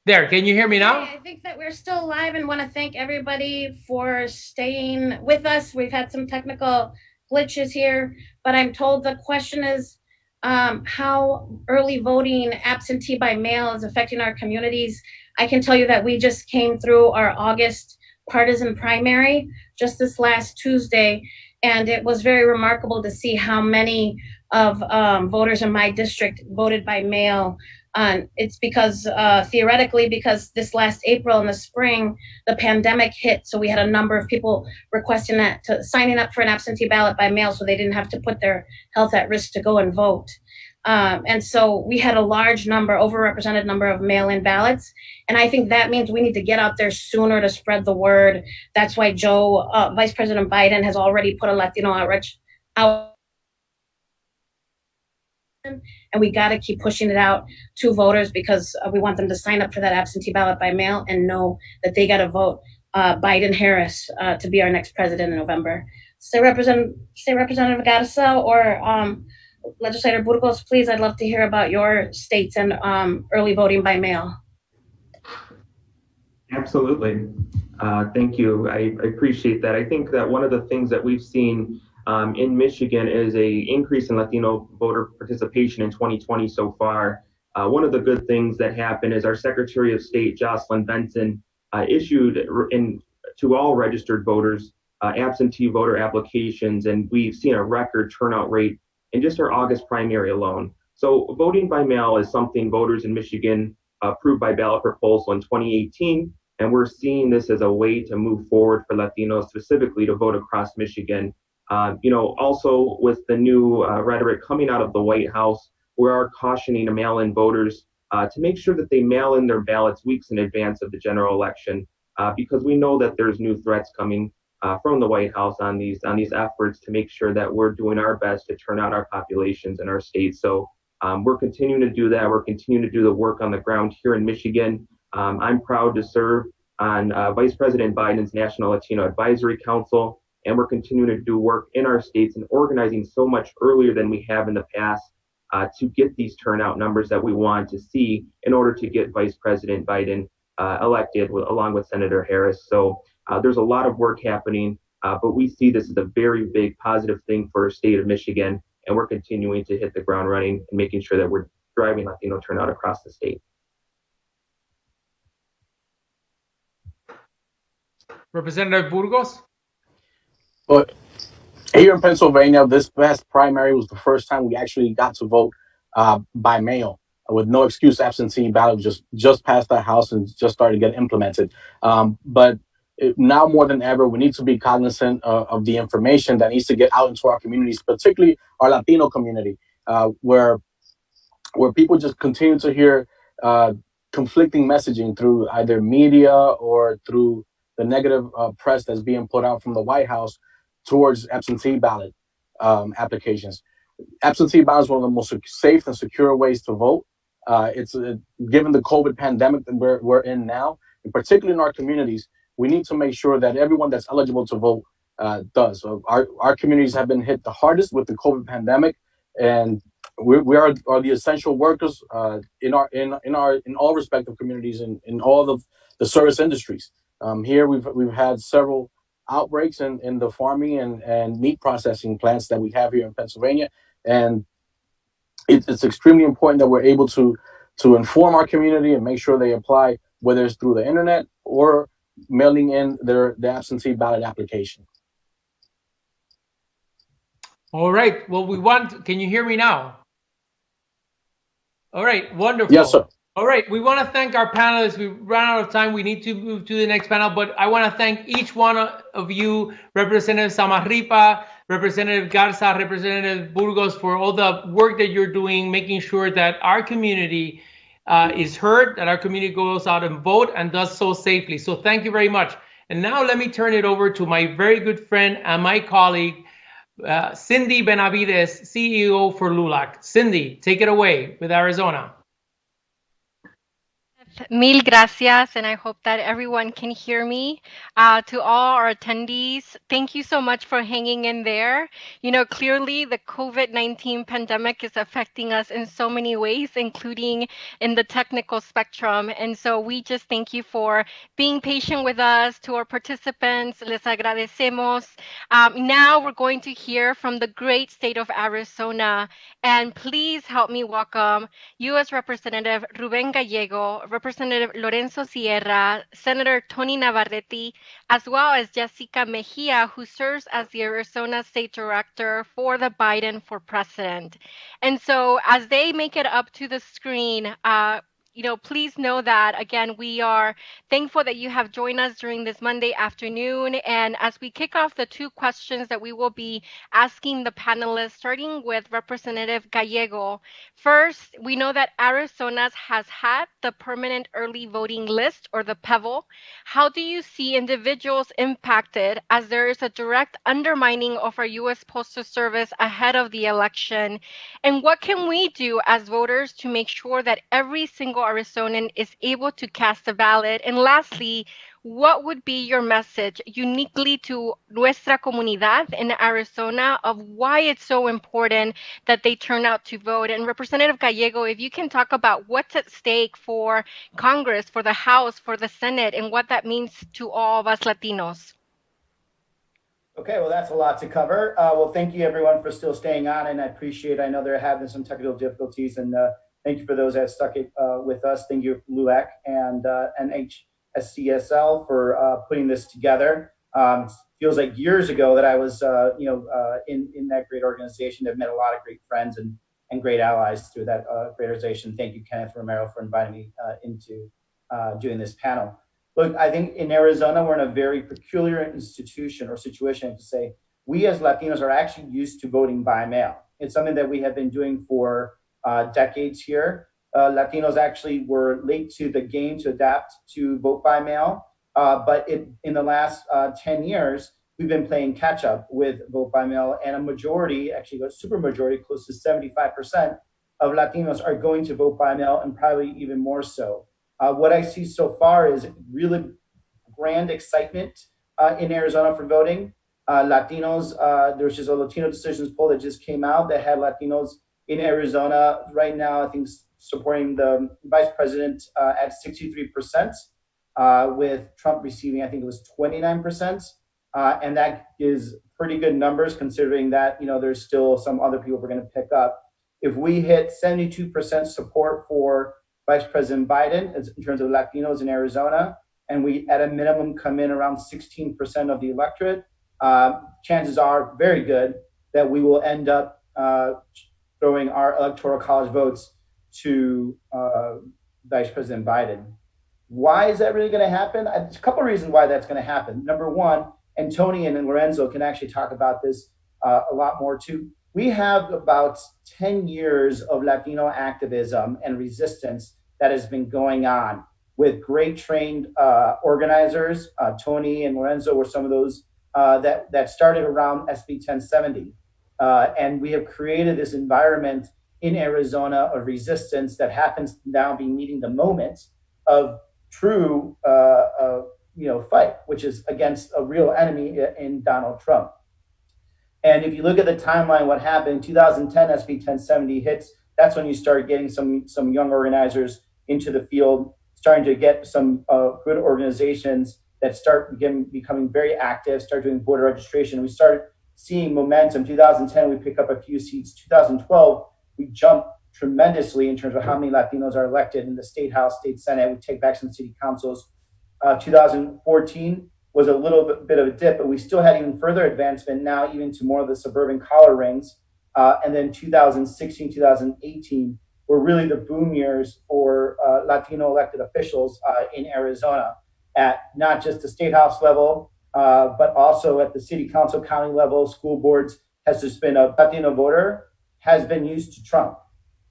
There, can you hear me now? I think that we're still live and want to thank everybody for staying with us. We've had some technical glitches here, but I'm told the question is how early voting absentee by mail is affecting our communities. I can tell you that we just came through our August partisan primary just this last Tuesday, and it was very remarkable to see how many of voters in my district voted by mail. It's because theoretically, because this last April in the spring, the pandemic hit. So we had a number of people requesting signing up for an absentee ballot by mail so they didn't have to put their health at risk to go and vote. And so we had a large number, overrepresented number of mail-in ballots. And I think that means we need to get out there sooner to spread the word. That's why Vice President Biden has already put a Latino outreach out. And we got to keep pushing it out to voters because we want them to sign up for that absentee ballot by mail and know that they got to vote Biden-Harris to be our next president in November. State Representative Garza or Legislator Burgos, please, I'd love to hear about your states and early voting by mail. Absolutely. Thank you. I appreciate that. I think that one of the things that we've seen in Michigan is a increase in Latino voter participation in 2020 so far. One of the good things that happened is our Secretary of State, Jocelyn Benson, issued to all registered voters absentee voter applications, and we've seen a record turnout rate in just our August primary alone. So voting by mail is something voters in Michigan approved by ballot proposal in 2018, and we're seeing this as a way to move forward for Latinos specifically to vote across Michigan. Also with the new rhetoric coming out of the White House, we are cautioning mail-in voters to make sure that they mail in their ballots weeks in advance of the general election, because we know that there's new threats coming from the White House on these efforts to make sure that we're doing our best to turn out our populations in our state. So we're continuing to do that. We're continuing to do the work on the ground here in Michigan. I'm proud to serve on Vice President Biden's National Latino Advisory Council, and we're continuing to do work in our states and organizing so much earlier than we have in the past to get these turnout numbers that we want to see in order to get Vice President Biden elected along with Senator Harris. So there's a lot of work happening, but we see this as a very big positive thing for our state of Michigan, and we're continuing to hit the ground running and making sure that we're driving Latino turnout across the state. Representative Burgos? But here in Pennsylvania, this past primary was the first time we actually got to vote by mail with no excuse absentee ballot. Just passed the House and just started to get implemented. But now more than ever, we need to be cognizant of the information that needs to get out into our communities, particularly our Latino community, where people just continue to hear conflicting messaging through either media or through the negative press that's being put out from the White House towards absentee ballot applications. Absentee ballot is one of the most safe and secure ways to vote. It's given the COVID pandemic that we're in now, and particularly in our communities, we need to make sure that everyone that's eligible to vote does. So our communities have been hit the hardest with the COVID pandemic, and we are the essential workers in all respective communities in all the service industries. Here we've had several outbreaks in the farming and meat processing plants that we have here in Pennsylvania, and it's extremely important that we're able to inform our community and make sure they apply, whether it's through the internet or mailing in the absentee ballot application. All right. Well, can you hear me now? All right. Wonderful. Yes, sir. All right. We want to thank our panelists. We ran out of time. We need to move to the next panel, but I want to thank each one of you, Representative Samarripa, Representative Garza, Representative Burgos, for all the work that you're doing, making sure that our community is heard, that our community goes out and vote and does so safely. So thank you very much. And now let me turn it over to my very good friend and my colleague, Cindy Benavides, CEO for Lulac. Cindy, take it away with Arizona. Mil gracias, and I hope that everyone can hear me. To all our attendees, thank you so much for hanging in there. You know, clearly the COVID-19 pandemic is affecting us in so many ways, including in the technical spectrum. And so we just thank you for being patient with us. To our participants, les agradecemos. Now we're going to hear from the great state of Arizona. And please help me welcome U.S. Representative Ruben Gallego, Representative Lorenzo Sierra, Senator Tony Navarrete, as well as Jessica Mejia, who serves as the Arizona State Director for the Biden for President. And so as they make it up to the screen, please know that, again, we are thankful that you have joined us during this Monday afternoon. And as we kick off the two questions that we will be asking the panelists, starting with Representative Gallego. First, we know that Arizona has had the Permanent Early Voting List, or the PEVL. How do you see individuals impacted as there is a direct undermining of our U.S. Postal Service ahead of the election? And what can we do as voters to make sure that every single Arizonan is able to cast a ballot? And lastly, what would be your message uniquely to nuestra comunidad in Arizona of why it's so important that they turn out to vote? And Representative Gallego, if you can talk about what's at stake for Congress, for the House, for the Senate, and what that means to all of us Latinos. Okay, well, that's a lot to cover. Well, thank you everyone for still staying on, and I appreciate, I know there have been some technical difficulties, and thank you for those that stuck it with us. Thank you, Lulac and NHCSL for putting this together. Feels like years ago that I was, in that great organization. I've met a lot of great friends and great allies through that great organization. Thank you, Kenneth Romero, for inviting me into doing this panel. Look, I think in Arizona, we're in a very peculiar institution or situation, I have to say. We as Latinos are actually used to voting by mail. It's something that we have been doing for decades here. Latinos actually were late to the game to adapt to vote by mail. But in the last 10 years, we've been playing catch up with vote by mail, and a majority, actually a super majority, close to 75% of Latinos are going to vote by mail, and probably even more so. What I see so far is really grand excitement in Arizona for voting. Latinos, there's just a Latino Decisions poll that just came out that had Latinos in Arizona right now, I think, supporting the vice president at 63%, with Trump receiving, I think it was 29%. And that is pretty good numbers considering that, there's still some other people we're going to pick up. If we hit 72% support for Vice President Biden in terms of Latinos in Arizona, and we at a minimum come in around 16% of the electorate, chances are very good that we will end up throwing our electoral college votes to Vice President Biden. Why is that really going to happen? There's a couple of reasons why that's going to happen. Number one, and Tony and Lorenzo can actually talk about this a lot more too. We have about 10 years of Latino activism and resistance that has been going on with great trained organizers. Tony and Lorenzo were some of those that started around SB 1070. And we have created this environment in Arizona of resistance that happens to now be meeting the moment of true fight, which is against a real enemy in Donald Trump. And if you look at the timeline, what happened in 2010, SB 1070 hits. That's when you start getting some young organizers into the field, starting to get some good organizations that start becoming very active, start doing voter registration. We started seeing momentum. 2010, we pick up a few seats. 2012, we jumped tremendously in terms of how many Latinos are elected in the state house, state senate. We take back some city councils. 2014 was a little bit of a dip, but we still had even further advancement now, even to more of the suburban collar rings. And then 2016, 2018 were really the boom years for Latino elected officials in Arizona, at not just the state house level, but also at the city council, county level, school boards. Has just been a Latino voter has been used to Trump.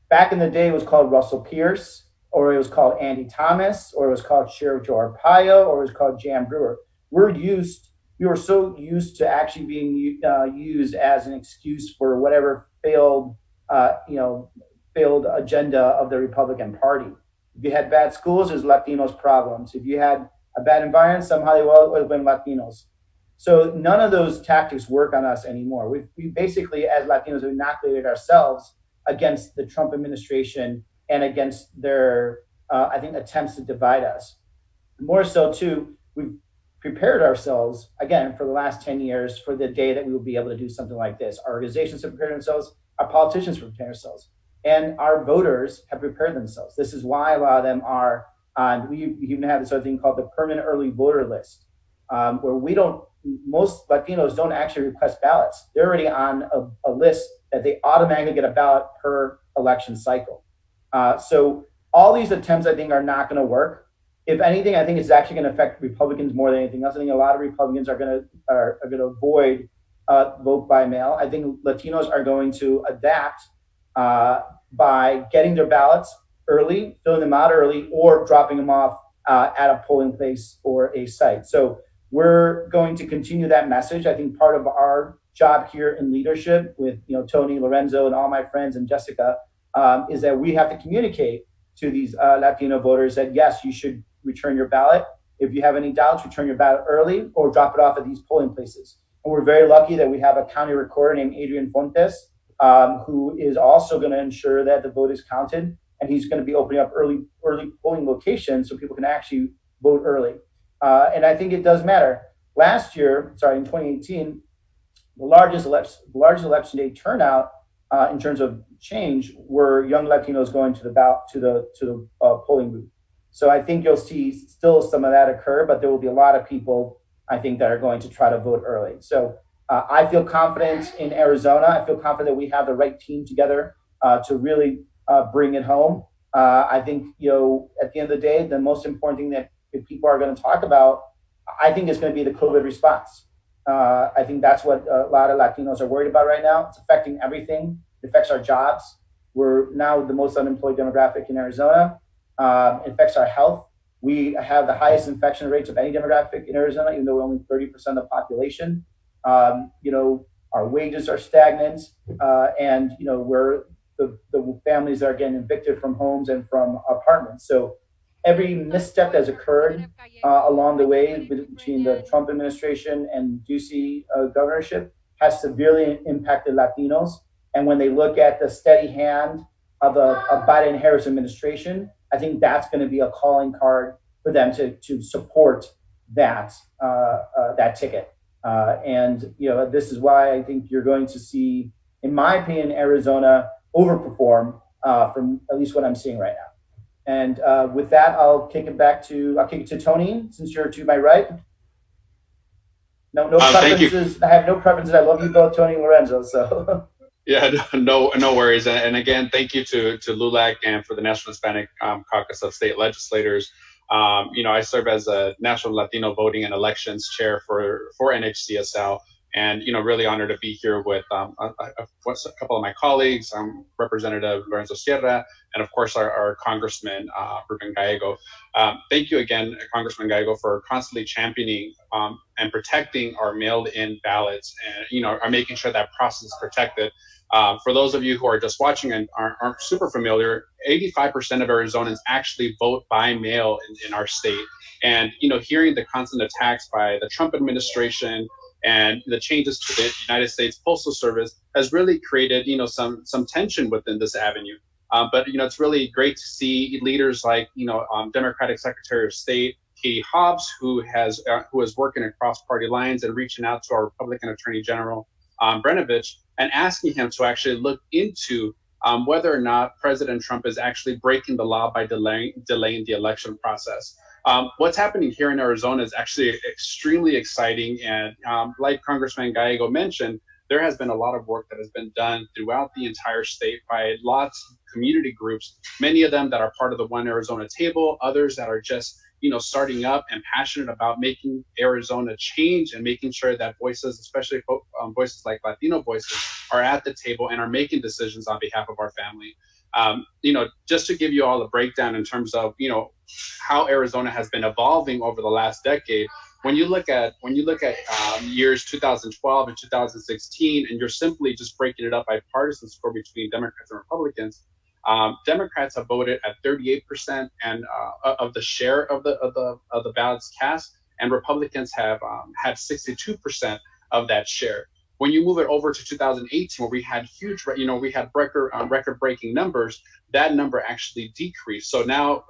Back in the day, it was called Russell Pierce, or it was called Andy Thomas, or it was called Sheriff Joe Arpaio, or it was called Jan Brewer. We were so used to actually being used as an excuse for whatever failed agenda of the Republican Party. If you had bad schools, it was Latinos' problems. If you had a bad environment, somehow it would have been Latinos. So none of those tactics work on us anymore. We basically, as Latinos, have inoculated ourselves against the Trump administration and against their, I think, attempts to divide us. More so, too, we've prepared ourselves, again, for the last 10 years for the day that we will be able to do something like this. Our organizations have prepared themselves, our politicians have prepared themselves, and our voters have prepared themselves. This is why a lot of them are on, we even have this other thing called the permanent early voter list, where most Latinos don't actually request ballots. They're already on a list that they automatically get a ballot per election cycle. So all these attempts, I think, are not going to work. If anything, I think it's actually going to affect Republicans more than anything else. I think a lot of Republicans are going to avoid vote by mail. I think Latinos are going to adapt by getting their ballots early, filling them out early, or dropping them off at a polling place or a site. So we're going to continue that message. I think part of our job here in leadership with Tony, Lorenzo, and all my friends, and Jessica, is that we have to communicate to these Latino voters that yes, you should return your ballot. If you have any doubts, return your ballot early or drop it off at these polling places. And we're very lucky that we have a county recorder named Adrian Fontes, who is also going to ensure that the vote is counted, and he's going to be opening up early polling locations so people can actually vote early. And I think it does matter. Last year, in 2018, the largest election day turnout in terms of change were young Latinos going to the polling booth. So I think you'll see still some of that occur, but there will be a lot of people, I think, that are going to try to vote early. So I feel confident in Arizona. I feel confident that we have the right team together to really bring it home. I think, at the end of the day, the most important thing that people are going to talk about, I think, is going to be the COVID response. I think that's what a lot of Latinos are worried about right now. It's affecting everything. It affects our jobs. We're now the most unemployed demographic in Arizona. It affects our health. We have the highest infection rates of any demographic in Arizona, even though we're only 30% of the population. Our wages are stagnant, and we're the families that are getting evicted from homes and from apartments. So every misstep that's occurred along the way between the Trump administration and Ducey governorship has severely impacted Latinos. And when they look at the steady hand of a Biden-Harris administration, I think that's going to be a calling card for them to support that ticket. And this is why I think you're going to see, in my opinion, Arizona overperform from at least what I'm seeing right now. And with that, I'll kick it to Tony, since you're to my right. No preferences. I have no preferences. I love you both, Tony and Lorenzo. So. Yeah, no worries. And again, thank you to Lulac and for the National Hispanic Caucus of State Legislators. I serve as a National Latino Voting and Elections Chair for NHCSL. And really honored to be here with a couple of my colleagues, Representative Lorenzo Sierra, and of course our Congressman Ruben Gallego. Thank you again, Congressman Gallego, for constantly championing and protecting our mailed-in ballots, and are making sure that process is protected. For those of you who are just watching and aren't super familiar, 85% of Arizonans actually vote by mail in our state. And hearing the constant attacks by the Trump administration and the changes to the United States Postal Service has really created, some tension within this avenue. But it's really great to see leaders like, Democratic Secretary of State Katie Hobbs, who is working across party lines and reaching out to our Republican Attorney General Brenovich and asking him to actually look into whether or not President Trump is actually breaking the law by delaying the election process. What's happening here in Arizona is actually extremely exciting. And like Congressman Gallego mentioned, there has been a lot of work that has been done throughout the entire state by lots of community groups, many of them that are part of the One Arizona Table, others that are just starting up and passionate about making Arizona change and making sure that voices, especially voices like Latino voices, are at the table and are making decisions on behalf of our family. Just to give you all a breakdown in terms of how Arizona has been evolving over the last decade. When you look at years 2012 and 2016, and you're simply just breaking it up by partisan score between Democrats and Republicans, Democrats have voted at 38% and of the share of the ballots cast, and Republicans have had 62% of that share. When you move it over to 2018, where we had record-breaking numbers, that number actually decreased. So now,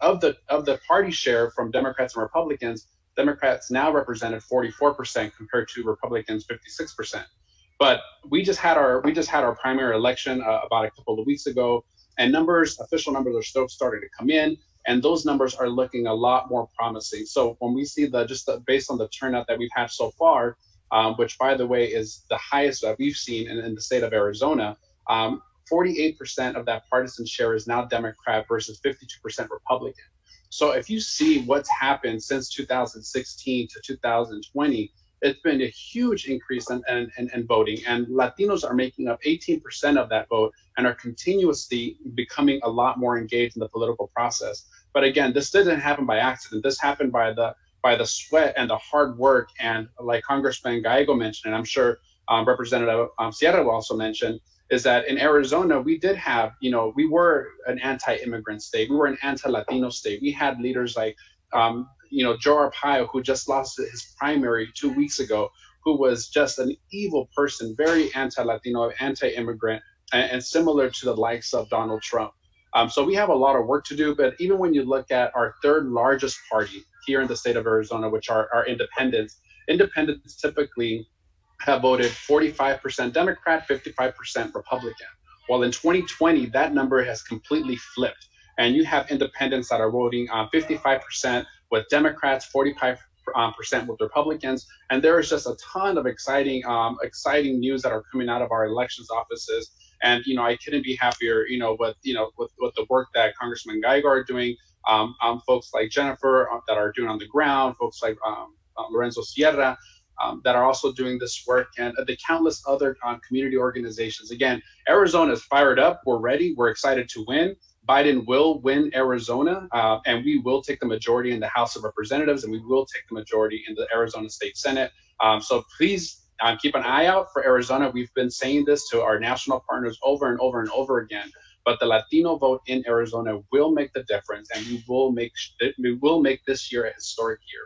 of the party share from Democrats and Republicans, Democrats now represented 44% compared to Republicans 56%. But we just had our primary election about a couple of weeks ago, and official numbers are still starting to come in, and those numbers are looking a lot more promising. So when we see based on the turnout that we've had so far, which by the way is the highest that we've seen in the state of Arizona, 48% of that partisan share is now Democrat versus 52% Republican. So if you see what's happened since 2016 to 2020, it's been a huge increase in voting, and Latinos are making up 18% of that vote and are continuously becoming a lot more engaged in the political process. But again, this didn't happen by accident. This happened by the sweat and the hard work, and like Congressman Gallego mentioned, and I'm sure Representative Sierra will also mention, is that in Arizona, we did have, we were an anti-immigrant state. We were an anti-Latino state. We had leaders like, Joe Arpaio, who just lost his primary 2 weeks ago, who was just an evil person, very anti-Latino, anti-immigrant, and similar to the likes of Donald Trump. So we have a lot of work to do, but even when you look at our third largest party here in the state of Arizona, which are our independents typically have voted 45% Democrat, 55% Republican. Well, in 2020, that number has completely flipped. And you have independents that are voting 55% with Democrats, 45% with Republicans. And there is just a ton of exciting news that are coming out of our elections offices. And, I couldn't be happier, with the work that Congressman Gallego are doing, folks like Jennifer that are doing on the ground, folks like Lorenzo Sierra, that are also doing this work, and the countless other community organizations. Again, Arizona is fired up. We're ready. We're excited to win. Biden will win Arizona, and we will take the majority in the House of Representatives, and we will take the majority in the Arizona State Senate. So please keep an eye out for Arizona. We've been saying this to our national partners over and over and over again. But the Latino vote in Arizona will make the difference, and we will make this year a historic year.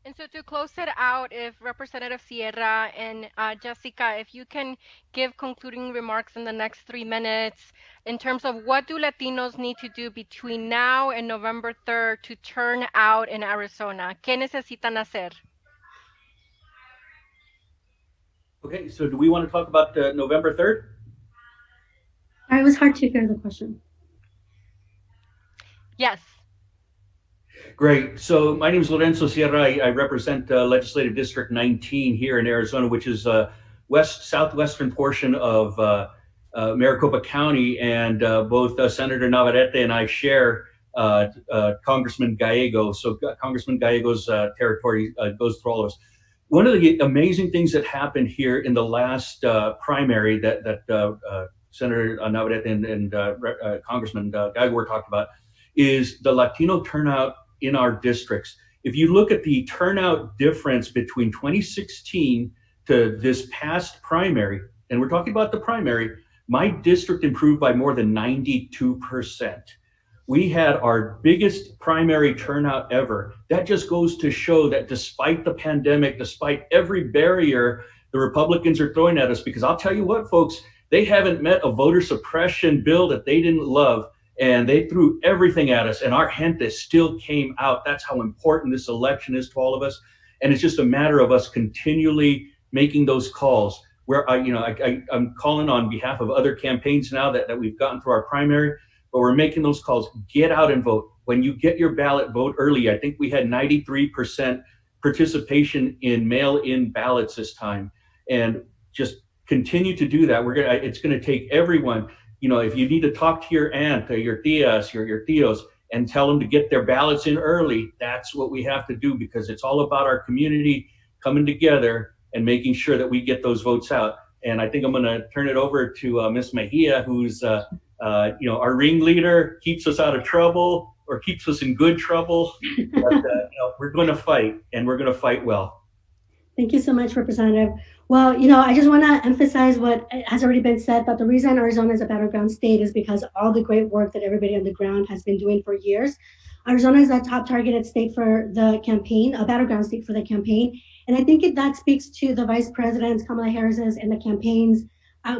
And so to close it out, if Representative Sierra and Jessica, if you can give concluding remarks in the next 3 minutes in terms of what do Latinos need to do between now and November 3rd to turn out in Arizona? ¿Qué necesitan hacer? Okay, so do we want to talk about November 3rd? It was hard to hear the question. Yes. Great. So my name is Lorenzo Sierra. I represent Legislative District 19 here in Arizona, which is southwestern portion of Maricopa County, and both Senator Navarrete and I share Congressman Gallego. So Congressman Gallego's territory goes through all of us. one of the amazing things that happened here in the last primary that Senator Navarrete and Congressman Gagor talked about is the Latino turnout in our districts. If you look at the turnout difference between 2016 to this past primary, and we're talking about the primary, my district improved by more than 92%. We had our biggest primary turnout ever. That just goes to show that despite the pandemic, despite every barrier the Republicans are throwing at us, because I'll tell you what, folks, they haven't met a voter suppression bill that they didn't love, and they threw everything at us, and our gente still came out. That's how important this election is to all of us. And it's just a matter of us continually making those calls where I'm calling on behalf of other campaigns now that we've gotten through our primary, but we're making those calls. Get out and vote. When you get your ballot, vote early. I think we had 93% participation in mail-in ballots this time, and just continue to do that. It's gonna take everyone. If you need to talk to your aunt or your tias, your tios, and tell them to get their ballots in early, that's what we have to do, because it's all about our community coming together and making sure that we get those votes out. And I think I'm gonna turn it over to Ms. Mejia, who's our ringleader, keeps us out of trouble or keeps us in good trouble. But we're going to fight, and we're going to fight well. Thank you so much, Representative. Well, I just want to emphasize what has already been said, but the reason Arizona is a battleground state is because of all the great work that everybody on the ground has been doing for years. Arizona is a top targeted state for the campaign, a battleground state for the campaign. And I think that speaks to the Vice President's, Kamala Harris's, and the campaign's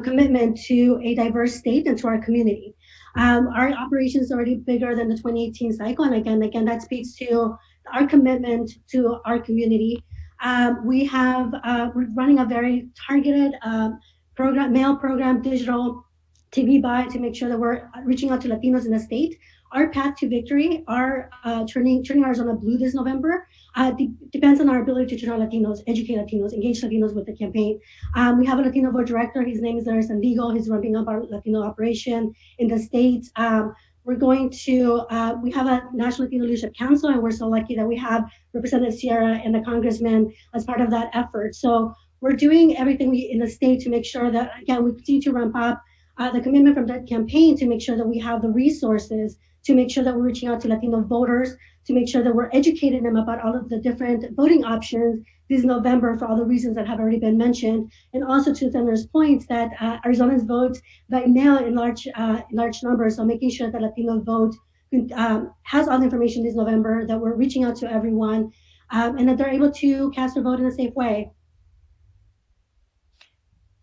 commitment to a diverse state and to our community. Our operation is already bigger than the 2018 cycle. And again, that speaks to our commitment to our community. We're running a very targeted program, mail program, digital TV buy to make sure that we're reaching out to Latinos in the state. Our path to victory, our turning Arizona blue this November, depends on our ability to turn out Latinos, educate Latinos, engage Latinos with the campaign. We have a Latino vote director. His name is Larry Sandigo. He's ramping up our Latino operation in the state. We have a National Latino Leadership Council, and we're so lucky that we have Representative Sierra and the congressman as part of that effort. So we're doing everything in the state to make sure that, again, we continue to ramp up the commitment from that campaign to make sure that we have the resources to make sure that we're reaching out to Latino voters, to make sure that we're educating them about all of the different voting options this November for all the reasons that have already been mentioned, and also to Senator's point that Arizona's vote by mail in large numbers, so making sure that Latino vote has all the information this November, that we're reaching out to everyone, and that they're able to cast their vote in a safe way.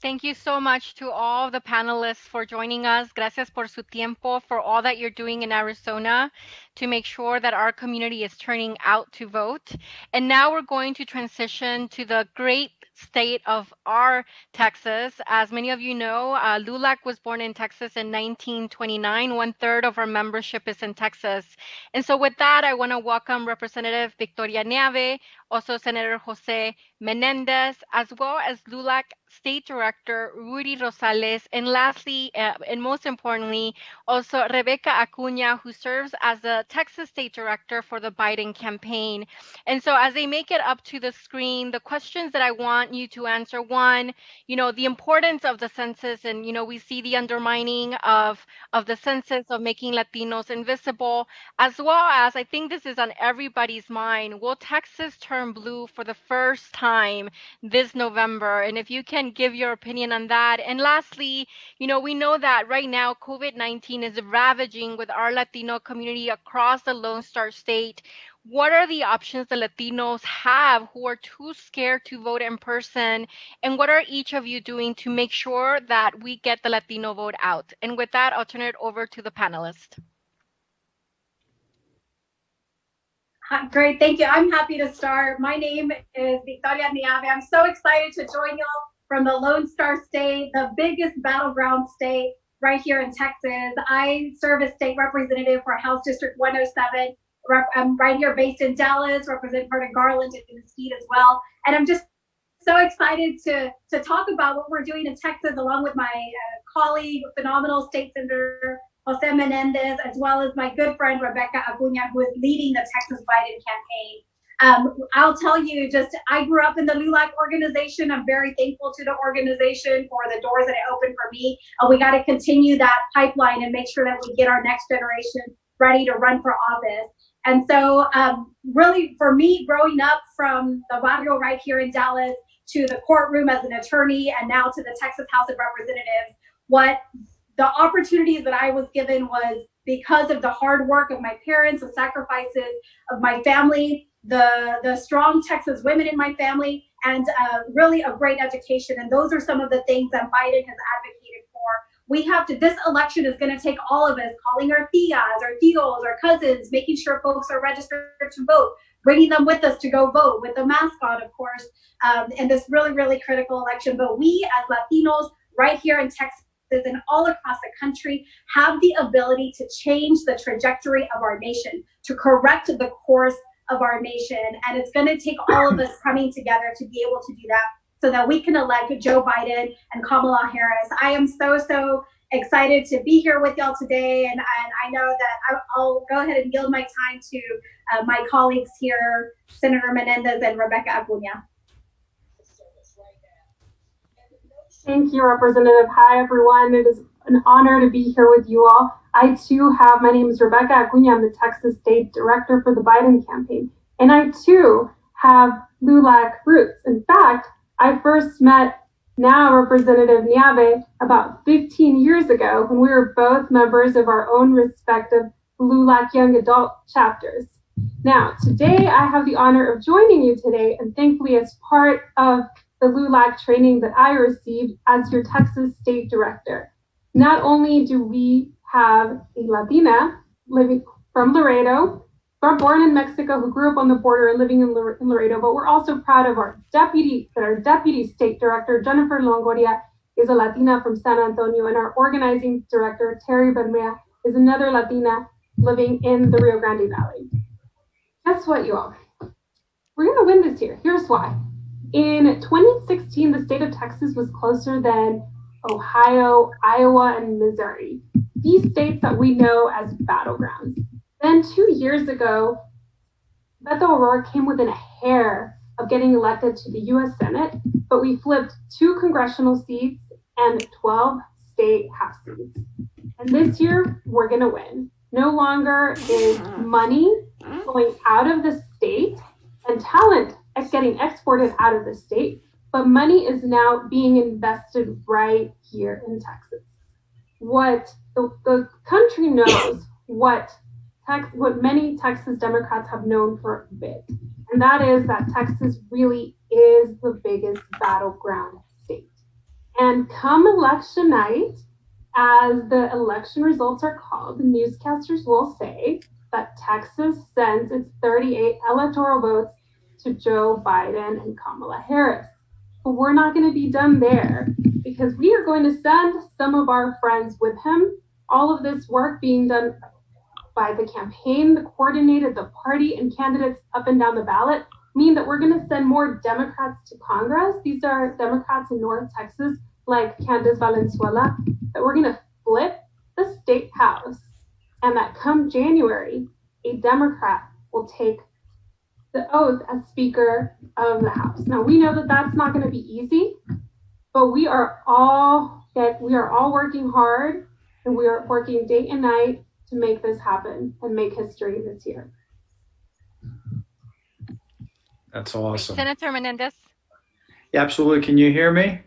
Thank you so much to all the panelists for joining us. Gracias por su tiempo, for all that you're doing in Arizona to make sure that our community is turning out to vote. And now we're going to transition to the great state of our Texas. As many of you know, Lulac was born in Texas in 1929. 1/3 of our membership is in Texas. And so with that, I want to welcome Representative Victoria Nieve, also Senator Jose Menendez, as well as Lulac State Director Rudy Rosales, and lastly, and most importantly, also Rebecca Acuña, who serves as the Texas State Director for the Biden campaign. And so as they make it up to the screen, the questions that I want you to answer, one, the importance of the census, and we see the undermining of the census, of making Latinos invisible, as well as, I think this is on everybody's mind, will Texas turn blue for the first time this November? And if you can give your opinion on that. And lastly, we know that right now COVID-19 is ravaging with our Latino community across the Lone Star State. What are the options the Latinos have who are too scared to vote in person? And what are each of you doing to make sure that we get the Latino vote out? And with that, I'll turn it over to the panelists. Great, thank you. I'm happy to start. My name is Victoria Nieve. I'm so excited to join y'all from the Lone Star State, the biggest battleground state right here in Texas. I serve as state representative for House District 107. I'm right here based in Dallas, represent part of Garland and Mesquite as well. And I'm just so excited to talk about what we're doing in Texas, along with my colleague, phenomenal State Senator Jose Menendez, as well as my good friend Rebecca Acuña, who is leading the Texas Biden campaign. I'll tell you, I grew up in the Lulac organization. I'm very thankful to the organization for the doors that it opened for me. We got to continue that pipeline and make sure that we get our next generation ready to run for office. And so really for me, growing up from the barrio right here in Dallas to the courtroom as an attorney and now to the Texas House of Representatives, what the opportunities that I was given was because of the hard work of my parents, the sacrifices of my family, the strong Texas women in my family, and really a great education. And those are some of the things that Biden has advocated for. We have to, this election is going to take all of us calling our tias, our tios, our cousins, making sure folks are registered to vote, bringing them with us to go vote with the mask on, of course, in this really, really critical election. But we as Latinos right here in Texas and all across the country have the ability to change the trajectory of our nation, to correct the course of our nation. And it's going to take all of us coming together to be able to do that so that we can elect Joe Biden and Kamala Harris. I am so excited to be here with y'all today. And I know that I'll go ahead and yield my time to my colleagues here, Senator Menendez and Rebecca Acuña. Thank you, Representative. Hi, everyone. It is an honor to be here with you all. I too my name is Rebecca Acuña. I'm the Texas State Director for the Biden campaign. And I too have Lulac roots. In fact, I first met now Representative Niave about 15 years ago when we were both members of our own respective Lulac young adult chapters. Now, today I have the honor of joining you today, and thankfully as part of the Lulac training that I received as your Texas State Director. Not only do we have a Latina living from Laredo, born in Mexico, who grew up on the border and living in Laredo, but we're also proud of our deputy state director, Jennifer Longoria, is a Latina from San Antonio, and our organizing director, Terry Bermea, is another Latina living in the Rio Grande Valley. Guess what, you all? We're gonna win this year. Here's why. In 2016, the state of Texas was closer than Ohio, Iowa, and Missouri, these states that we know as battlegrounds. Then 2 years ago, Beto O'Rourke came within a hair of getting elected to the US Senate, but we flipped 2 congressional seats and 12 state house seats. And this year, we're gonna win. No longer is money going out of the state and talent is getting exported out of the state, but money is now being invested right here in Texas. What the country knows, what many Texas Democrats have known for a bit, and that is that Texas really is the biggest battleground state. And come election night, as the election results are called, the newscasters will say that Texas sends its 38 electoral votes to Joe Biden and Kamala Harris. But we're not going to be done there, because we are going to send some of our friends with him. All of this work being done by the campaign, the coordinated, the party, and candidates up and down the ballot mean that we're going to send more Democrats to Congress. These are Democrats in North Texas, like Candace Valenzuela, that we're going to flip the state house, and that come January, a Democrat will take the oath as Speaker of the House. Now, we know that that's not going to be easy, but we are all working hard, and we are working day and night to make this happen and make history this year. That's awesome. Senator Menendez. Yeah, absolutely. Can you hear me?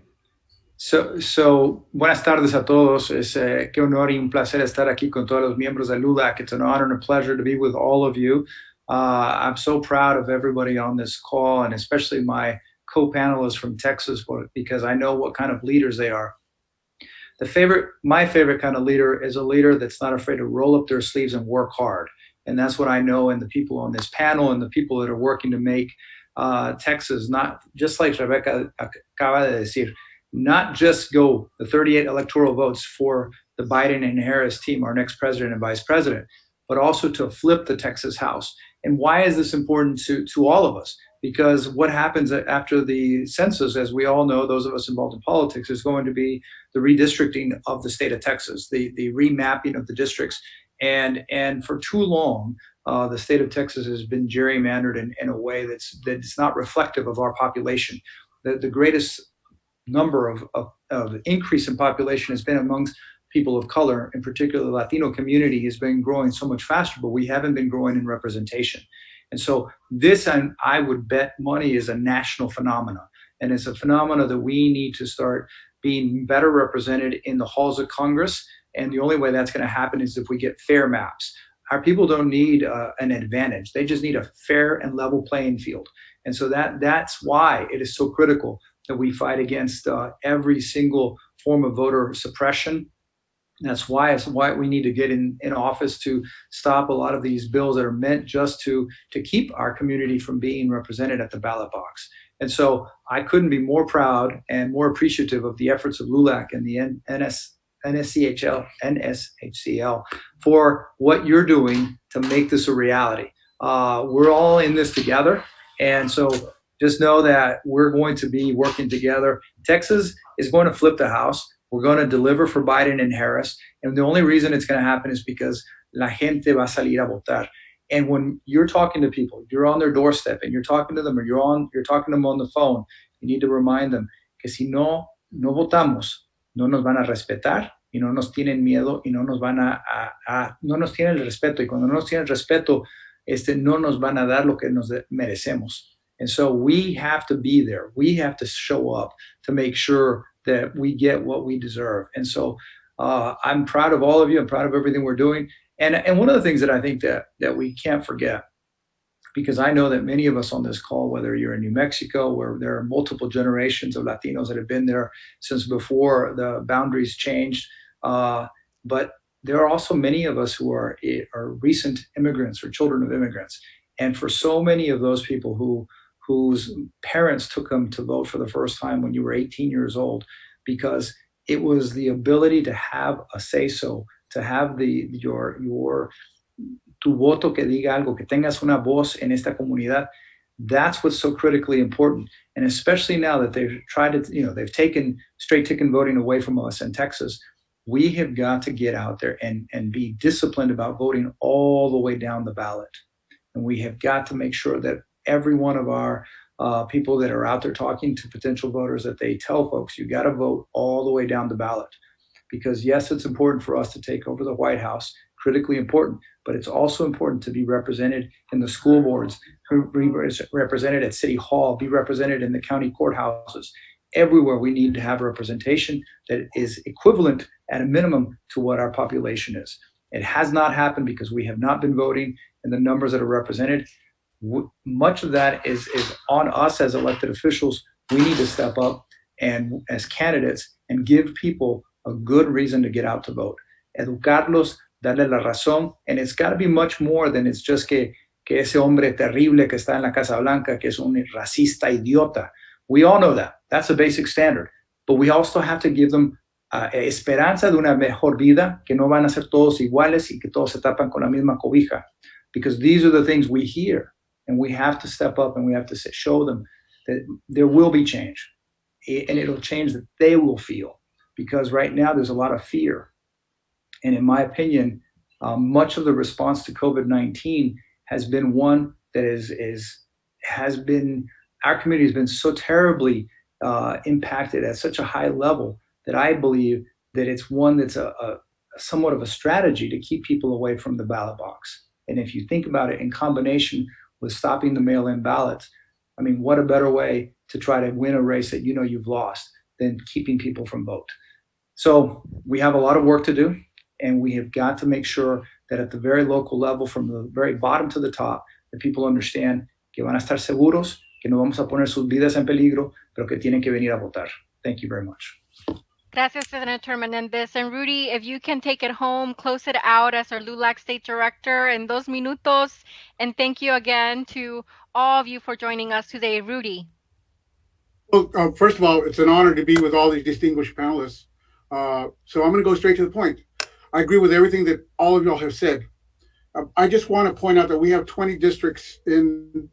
So buenas tardes a todos. Qué honor y un placer estar aquí con todos los miembros de Lulac. It's an honor and a pleasure to be with all of you. I'm so proud of everybody on this call, and especially my co-panelists from Texas, because I know what kind of leaders they are. My favorite kind of leader is a leader that's not afraid to roll up their sleeves and work hard. And that's what I know in the people on this panel and the people that are working to make Texas, not just like Rebecca acaba de decir, not just go the 38 electoral votes for the Biden and Harris team, our next president and vice president, but also to flip the Texas House. And why is this important to all of us? Because what happens after the census, as we all know, those of us involved in politics, is going to be the redistricting of the state of Texas, the remapping of the districts. And for too long, the state of Texas has been gerrymandered in a way that's not reflective of our population. The greatest number of increase in population has been amongst people of color, in particular the Latino community has been growing so much faster, but we haven't been growing in representation. And so this, I would bet money, is a national phenomenon. And it's a phenomenon that we need to start being better represented in the halls of Congress. And the only way that's going to happen is if we get fair maps. Our people don't need an advantage. They just need a fair and level playing field. And so that's why it is so critical that we fight against every single form of voter suppression. That's why we need to get in office to stop a lot of these bills that are meant just to keep our community from being represented at the ballot box. And so I couldn't be more proud and more appreciative of the efforts of Lulac and the NHCSL for what you're doing to make this a reality. We're all in this together. And so just know that we're going to be working together. Texas is going to flip the House. We're going to deliver for Biden and Harris. And the only reason it's going to happen is because la gente va a salir a votar. And when you're talking to people, you're on their doorstep and you're talking to them, or you're talking to them on the phone, you need to remind them que si no votamos, no nos van a respetar y no nos tienen miedo y no nos van no nos tienen el respeto. Y cuando no nos tienen respeto, no nos van a dar lo que nos merecemos. And so we have to be there. We have to show up to make sure that we get what we deserve. And so I'm proud of all of you. I'm proud of everything we're doing. And one of the things that I think that we can't forget, because I know that many of us on this call, whether you're in New Mexico, where there are multiple generations of Latinos that have been there since before the boundaries changed, but there are also many of us who are recent immigrants or children of immigrants. And for so many of those people whose parents took them to vote for the first time when you were 18 years old, because it was the ability to have a say-so, to have tu voto que diga algo, que tengas una voz en esta comunidad. That's what's so critically important. And especially now that they've tried to, they've taken straight ticket voting away from us in Texas, we have got to get out there and be disciplined about voting all the way down the ballot. And we have got to make sure that every one of our people that are out there talking to potential voters, that they tell folks, you got to vote all the way down the ballot. Because yes, it's important for us to take over the White House, critically important, but it's also important to be represented in the school boards, be represented at City Hall, be represented in the county courthouses. Everywhere we need to have representation that is equivalent at a minimum to what our population is. It has not happened because we have not been voting in the numbers that are represented. Much of that is on us as elected officials. We need to step up and as candidates and give people a good reason to get out to vote. Educarlos, darle la razón, and it's got to be much more than it's just que ese hombre terrible que está en la Casa Blanca, que es un racista idiota. We all know that. That's a basic standard. But we also have to give them esperanza de una mejor vida, que no van a ser todos iguales y que todos se tapan con la misma cobija. Because these are the things we hear, and we have to step up and we have to show them that there will be change, and it'll change that they will feel. Because right now there's a lot of fear. And in my opinion, much of the response to COVID-19 has been one that has been, our community has been so terribly impacted at such a high level that I believe that it's one that's a somewhat of a strategy to keep people away from the ballot box. And if you think about it in combination with stopping the mail-in ballots, I mean, what a better way to try to win a race that you've lost than keeping people from vote. So we have a lot of work to do, and we have got to make sure that at the very local level, from the very bottom to the top, that people understand que van a estar seguros, que no vamos a poner sus vidas en peligro, pero que tienen que venir a votar. Thank you very much. Gracias, Senator Menendez. And Rudy, if you can take it home, close it out as our LULAC State Director in dos minutos. And thank you again to all of you for joining us today. Rudy. Well, first of all, it's an honor to be with all these distinguished panelists. So I'm going to go straight to the point. I agree with everything that all of y'all have said. I just want to point out that we have 20 districts in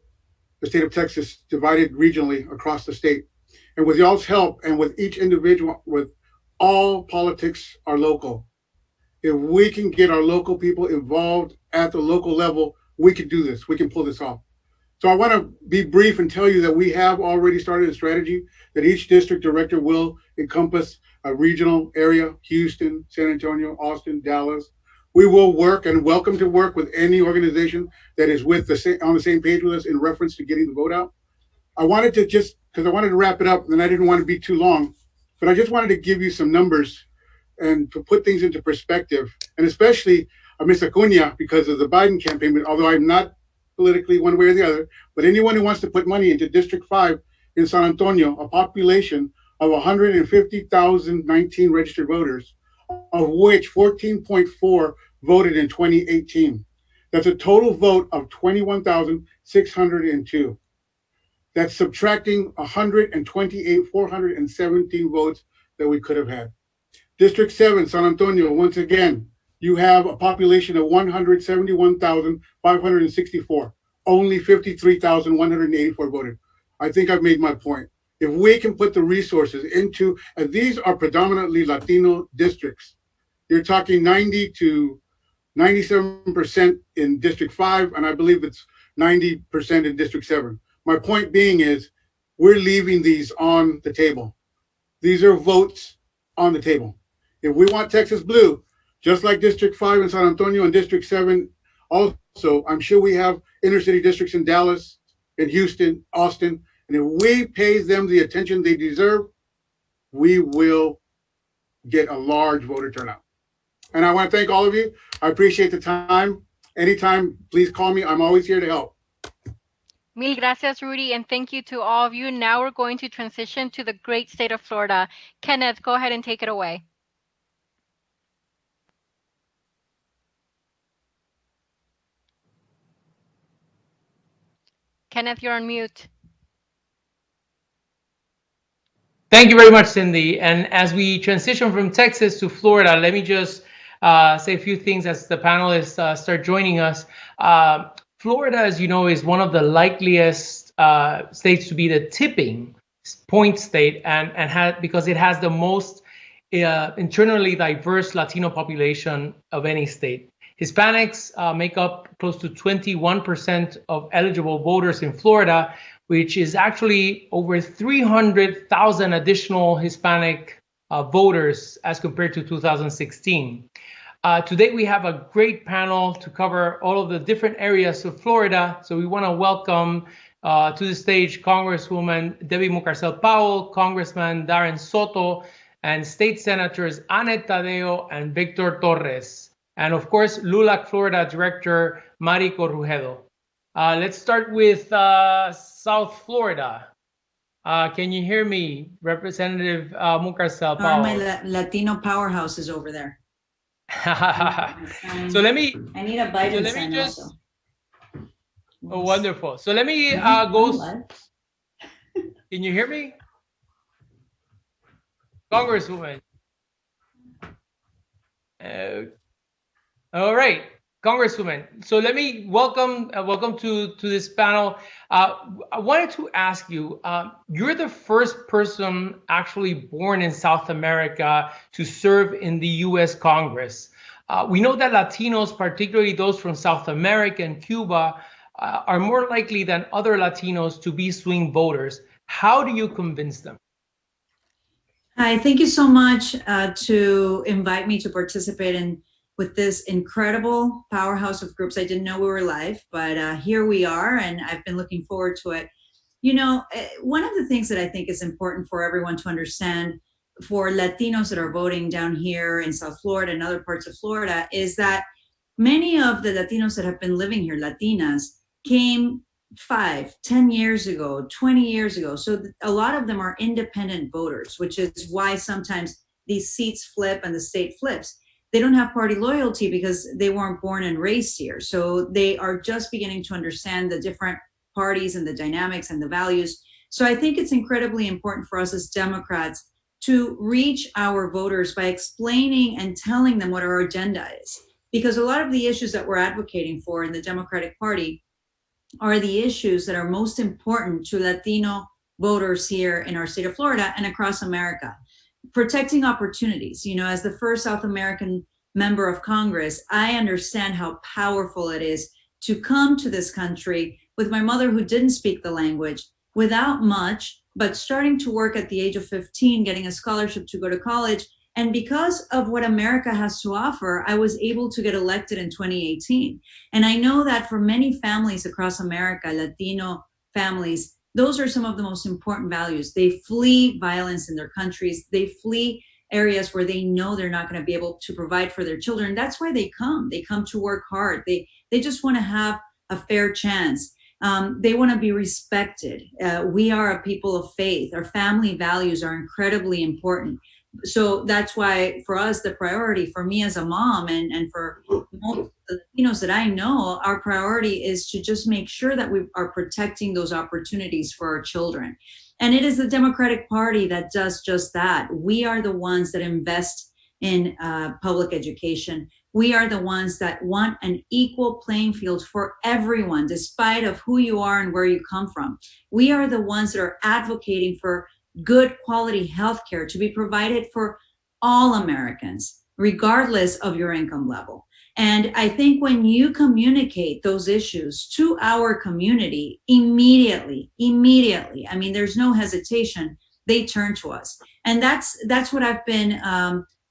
the state of Texas divided regionally across the state. And with y'all's help and with each individual, with all politics are local. If we can get our local people involved at the local level, we can do this. We can pull this off. So I want to be brief and tell you that we have already started a strategy that each district director will encompass a regional area: Houston, San Antonio, Austin, Dallas. We will work and welcome to work with any organization that is on the same page with us in reference to getting the vote out. I wanted to because I wanted to wrap it up, and I didn't want to be too long, but I just wanted to give you some numbers and to put things into perspective, and especially Ms. Acuna, because of the Biden campaign, although I'm not politically one way or the other, but anyone who wants to put money into District 5 in San Antonio, a population of 150,019 registered voters, of which 14.4 voted in 2018. That's a total vote of 21,602. That's subtracting 417 votes that we could have had. District 7, San Antonio, once again, you have a population of 171,564. Only 53,184 voted. I think I've made my point. If we can put the resources into, and these are predominantly Latino districts, you're talking 90 to 97% in District 5, and I believe it's 90% in District 7. My point being is, we're leaving these on the table. These are votes on the table. If we want Texas blue, just like District 5 in San Antonio and District 7, also, I'm sure we have inner city districts in Dallas, in Houston, Austin, and if we pay them the attention they deserve, we will get a large voter turnout. And I want to thank all of you. I appreciate the time. Anytime, please call me. I'm always here to help. Mil gracias, Rudy, and thank you to all of you. Now we're going to transition to the great state of Florida. Kenneth, go ahead and take it away. Kenneth, you're on mute. Thank you very much, Cindy. And as we transition from Texas to Florida, let me just say a few things as the panelists start joining us. Florida, as you know, is one of the likeliest states to be the tipping point state, and because it has the most internally diverse Latino population of any state. Hispanics make up close to 21% of eligible voters in Florida, which is actually over 300,000 additional Hispanic voters as compared to 2016. Today we have a great panel to cover all of the different areas of Florida. So we want to welcome to the stage Congresswoman Debbie Mucarcel Powell, Congressman Darren Soto, and State Senators Annette Tadeo and Victor Torres. And of course, Lulac, Florida Director Mari Corrujedo. Let's start with South Florida. Can you hear me, Representative Mucarcel Powell? My Latino powerhouse is over there. So let me. I need a Biden sign also. Oh, wonderful. So let me go. Can you hear me, Congresswoman? All right, Congresswoman. So let me welcome to this panel. I wanted to ask you, you're the first person actually born in South America to serve in the U.S. Congress. We know that Latinos, particularly those from South America and Cuba, are more likely than other Latinos to be swing voters. How do you convince them? Hi, thank you so much to invite me to participate with this incredible powerhouse of groups. I didn't know we were live, but here we are, and I've been looking forward to it. You know, one of the things that I think is important for everyone to understand, for Latinos that are voting down here in South Florida and other parts of Florida, is that many of the Latinos that have been living here, Latinas, came 5, 10 years ago, 20 years ago. So a lot of them are independent voters, which is why sometimes these seats flip and the state flips. They don't have party loyalty because they weren't born and raised here. So they are just beginning to understand the different parties and the dynamics and the values. So I think it's incredibly important for us as Democrats to reach our voters by explaining and telling them what our agenda is. Because a lot of the issues that we're advocating for in the Democratic Party are the issues that are most important to Latino voters here in our state of Florida and across America. Protecting opportunities. You know, as the first South American member of Congress, I understand how powerful it is to come to this country with my mother who didn't speak the language, without much, but starting to work at the age of 15, getting a scholarship to go to college. And because of what America has to offer, I was able to get elected in 2018. And I know that for many families across America, Latino families, those are some of the most important values. They flee violence in their countries. They flee areas where they know they're not going to be able to provide for their children. That's why they come. They come to work hard. They just want to have a fair chance. They want to be respected. We are a people of faith. Our family values are incredibly important. So that's why for us, the priority for me as a mom and for most of the Latinos that I know, our priority is to just make sure that we are protecting those opportunities for our children. And it is the Democratic Party that does just that. We are the ones that invest in public education. We are the ones that want an equal playing field for everyone, despite of who you are and where you come from. We are the ones that are advocating for good quality healthcare to be provided for all Americans, regardless of your income level. And I think when you communicate those issues to our community immediately, I mean, there's no hesitation, they turn to us. And that's what I've been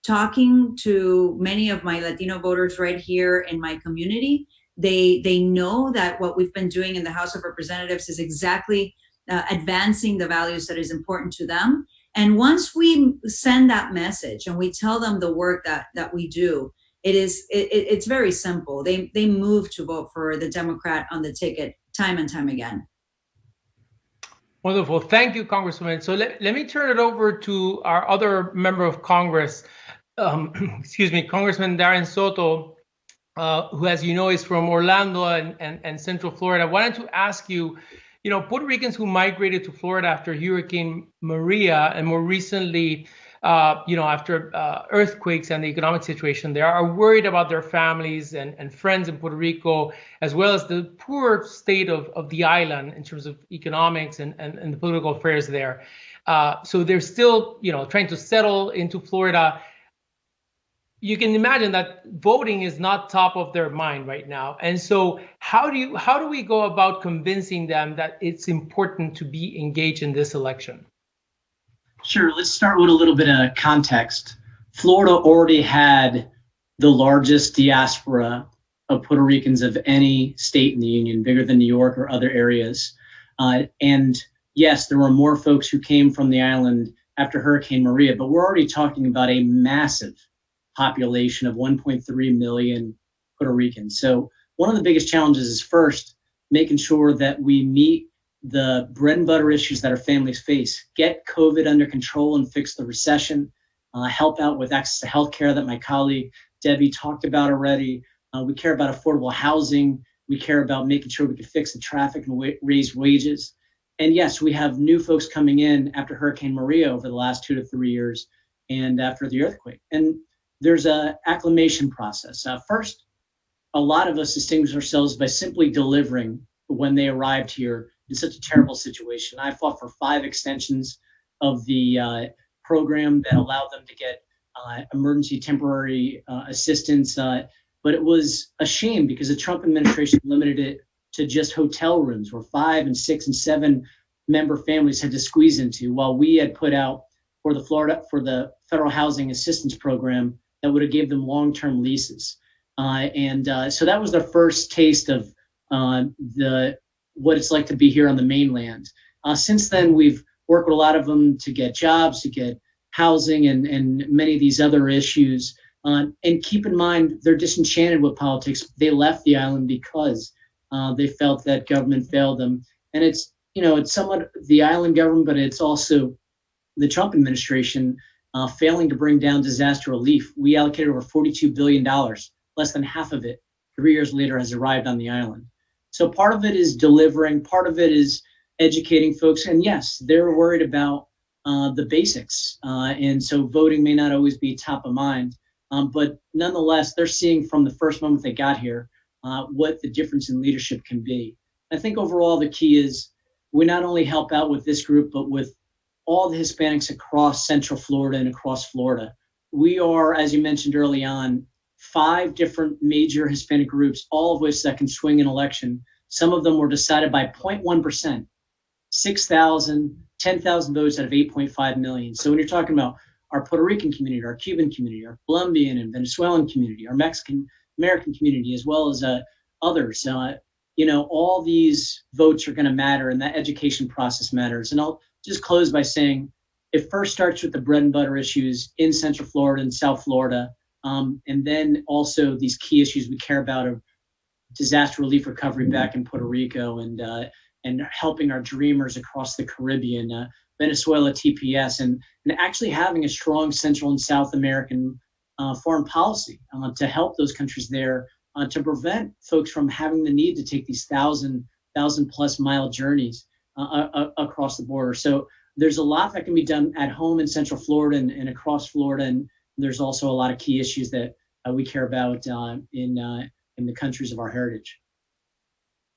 talking to many of my Latino voters right here in my community. They know that what we've been doing in the House of Representatives is exactly advancing the values that is important to them. And once we send that message and we tell them the work that we do, it's very simple. They move to vote for the Democrat on the ticket time and time again. Wonderful. Thank you, Congresswoman. So let me turn it over to our other member of Congress, Congressman Darren Soto, who, as you know, is from Orlando and Central Florida. I wanted to ask you, Puerto Ricans who migrated to Florida after Hurricane Maria and more recently, after earthquakes and the economic situation there, are worried about their families and friends in Puerto Rico, as well as the poor state of the island in terms of economics and the political affairs there. So they're still, trying to settle into Florida. You can imagine that voting is not top of their mind right now. And so how do we go about convincing them that it's important to be engaged in this election? Sure, let's start with a little bit of context. Florida already had the largest diaspora of Puerto Ricans of any state in the union, bigger than New York or other areas. And yes, there were more folks who came from the island after Hurricane Maria, but we're already talking about a massive population of 1.3 million Puerto Ricans. So one of the biggest challenges is first making sure that we meet the bread and butter issues that our families face, get COVID under control and fix the recession, help out with access to healthcare that my colleague Debbie talked about already. We care about affordable housing. We care about making sure we can fix the traffic and raise wages. And yes, we have new folks coming in after Hurricane Maria over the last 2 to 3 years and after the earthquake. And there's an acclimation process. First, a lot of us distinguish ourselves by simply delivering when they arrived here in such a terrible situation. I fought for 5 extensions of the program that allowed them to get emergency temporary assistance. But it was a shame because the Trump administration limited it to just hotel rooms where 5 and 6 and 7 member families had to squeeze into, while we had put out for the Federal Housing Assistance Program that would have gave them long-term leases. So that was the first taste of what it's like to be here on the mainland. Since then, we've worked with a lot of them to get jobs, to get housing, and many of these other issues. And keep in mind, they're disenchanted with politics. They left the island because they felt that government failed them. And it's somewhat the island government, but it's also the Trump administration failing to bring down disaster relief. We allocated over $42 billion. Less than half of it, 3 years later, has arrived on the island. So part of it is delivering, part of it is educating folks. And yes, they're worried about the basics. And so voting may not always be top of mind. But nonetheless, they're seeing from the first moment they got here what the difference in leadership can be. I think overall the key is we not only help out with this group, but with all the Hispanics across Central Florida and across Florida. We are, as you mentioned early on, 5 different major Hispanic groups, all of which that can swing an election. Some of them were decided by 0.1%, 6,000, 10,000 votes out of 8.5 million. So when you're talking about our Puerto Rican community, our Cuban community, our Colombian and Venezuelan community, our Mexican American community, as well as others, all these votes are going to matter, and that education process matters. And I'll just close by saying it first starts with the bread and butter issues in Central Florida and South Florida, and then also these key issues we care about of disaster relief recovery back in Puerto Rico and helping our dreamers across the Caribbean, Venezuela TPS, and actually having a strong Central and South American foreign policy to help those countries there to prevent folks from having the need to take these 1,000+ mile journeys across the border. So there's a lot that can be done at home in Central Florida and across Florida, and there's also a lot of key issues that we care about in the countries of our heritage.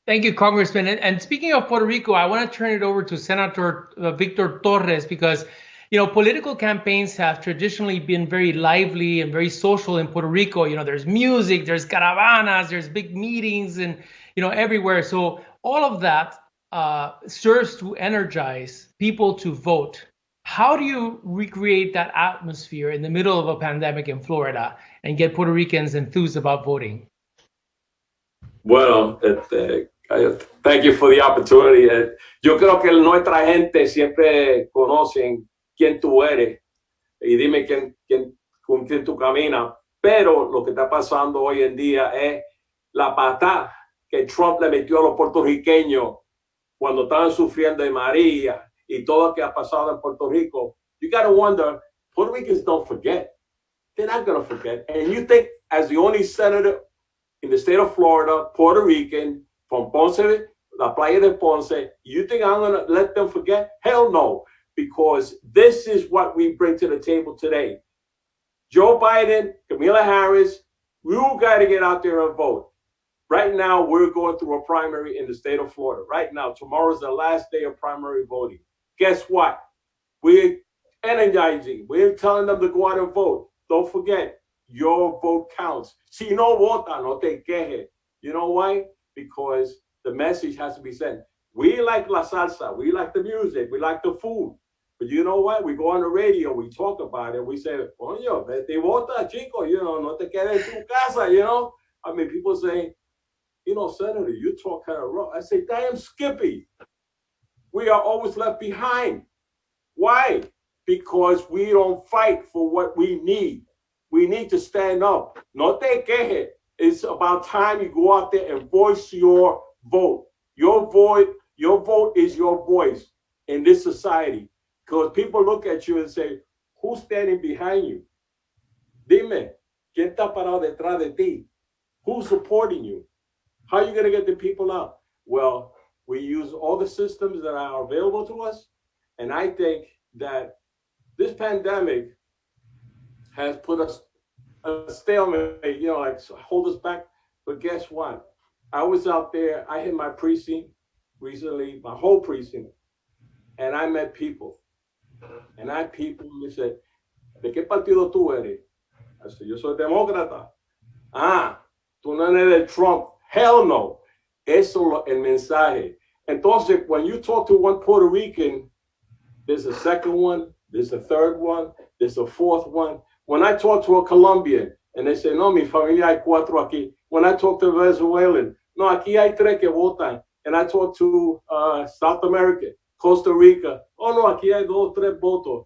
Thank you, Congressman. And speaking of Puerto Rico, I want to turn it over to Senator Victor Torres, because political campaigns have traditionally been very lively and very social in Puerto Rico. There's music, there's caravanas, there's big meetings, and everywhere. So all of that serves to energize people to vote. How do you recreate that atmosphere in the middle of a pandemic in Florida and get Puerto Ricans enthused about voting? Bueno, thank you for the opportunity. Yo creo que nuestra gente siempre conocen quién tú eres y dime con quién tú caminas. Pero lo que está pasando hoy en día es la patada que Trump le metió a los puertorriqueños cuando estaban sufriendo de María y todo lo que ha pasado en Puerto Rico. You got to wonder, Puerto Ricans don't forget. They're not going to forget. And you think, as the only senator in the state of Florida, Puerto Rican, from Ponce, La Playa de Ponce, you think I'm going to let them forget? Hell no, because this is what we bring to the table today. Joe Biden, Kamala Harris, we all got to get out there and vote. Right now, we're going through a primary in the state of Florida. Right now, tomorrow's the last day of primary voting. Guess what? We're energizing. We're telling them to go out and vote. Don't forget, your vote counts. Si no vota, no te quejes. You know why? Because the message has to be sent. We like la salsa. We like the music. We like the food. But you know what? We go on the radio. We talk about it. We say, coño, vete vota, chico. No te quedes en tu casa, I mean, people say, Senator, you talk kind of rough. I say, damn Skippy. We are always left behind. Why? Because we don't fight for what we need. We need to stand up. No te quejes. It's about time you go out there and voice your vote. Your vote is your voice in this society. Because people look at you and say, who's standing behind you? Dime, ¿quién está parado detrás de ti? Who's supporting you? How are you going to get the people out? Well, we use all the systems that are available to us. And I think that this pandemic has put us a stalemate, hold us back. But guess what? I was out there, I hit my precinct recently, my whole precinct, and I met people. And me said, ¿de qué partido tú eres? I said, yo soy demócrata. Ah, tú no eres de Trump. Hell no. Eso es el mensaje. Entonces, when you talk to one Puerto Rican, there's a second one, there's a third one, there's a fourth one. When I talk to a Colombian and they say, no, mi familia hay 4 aquí. When I talk to a Venezuelan, no, aquí hay 3 que votan. And I talk to South America, Costa Rica, oh no, aquí hay 2, 3 votos.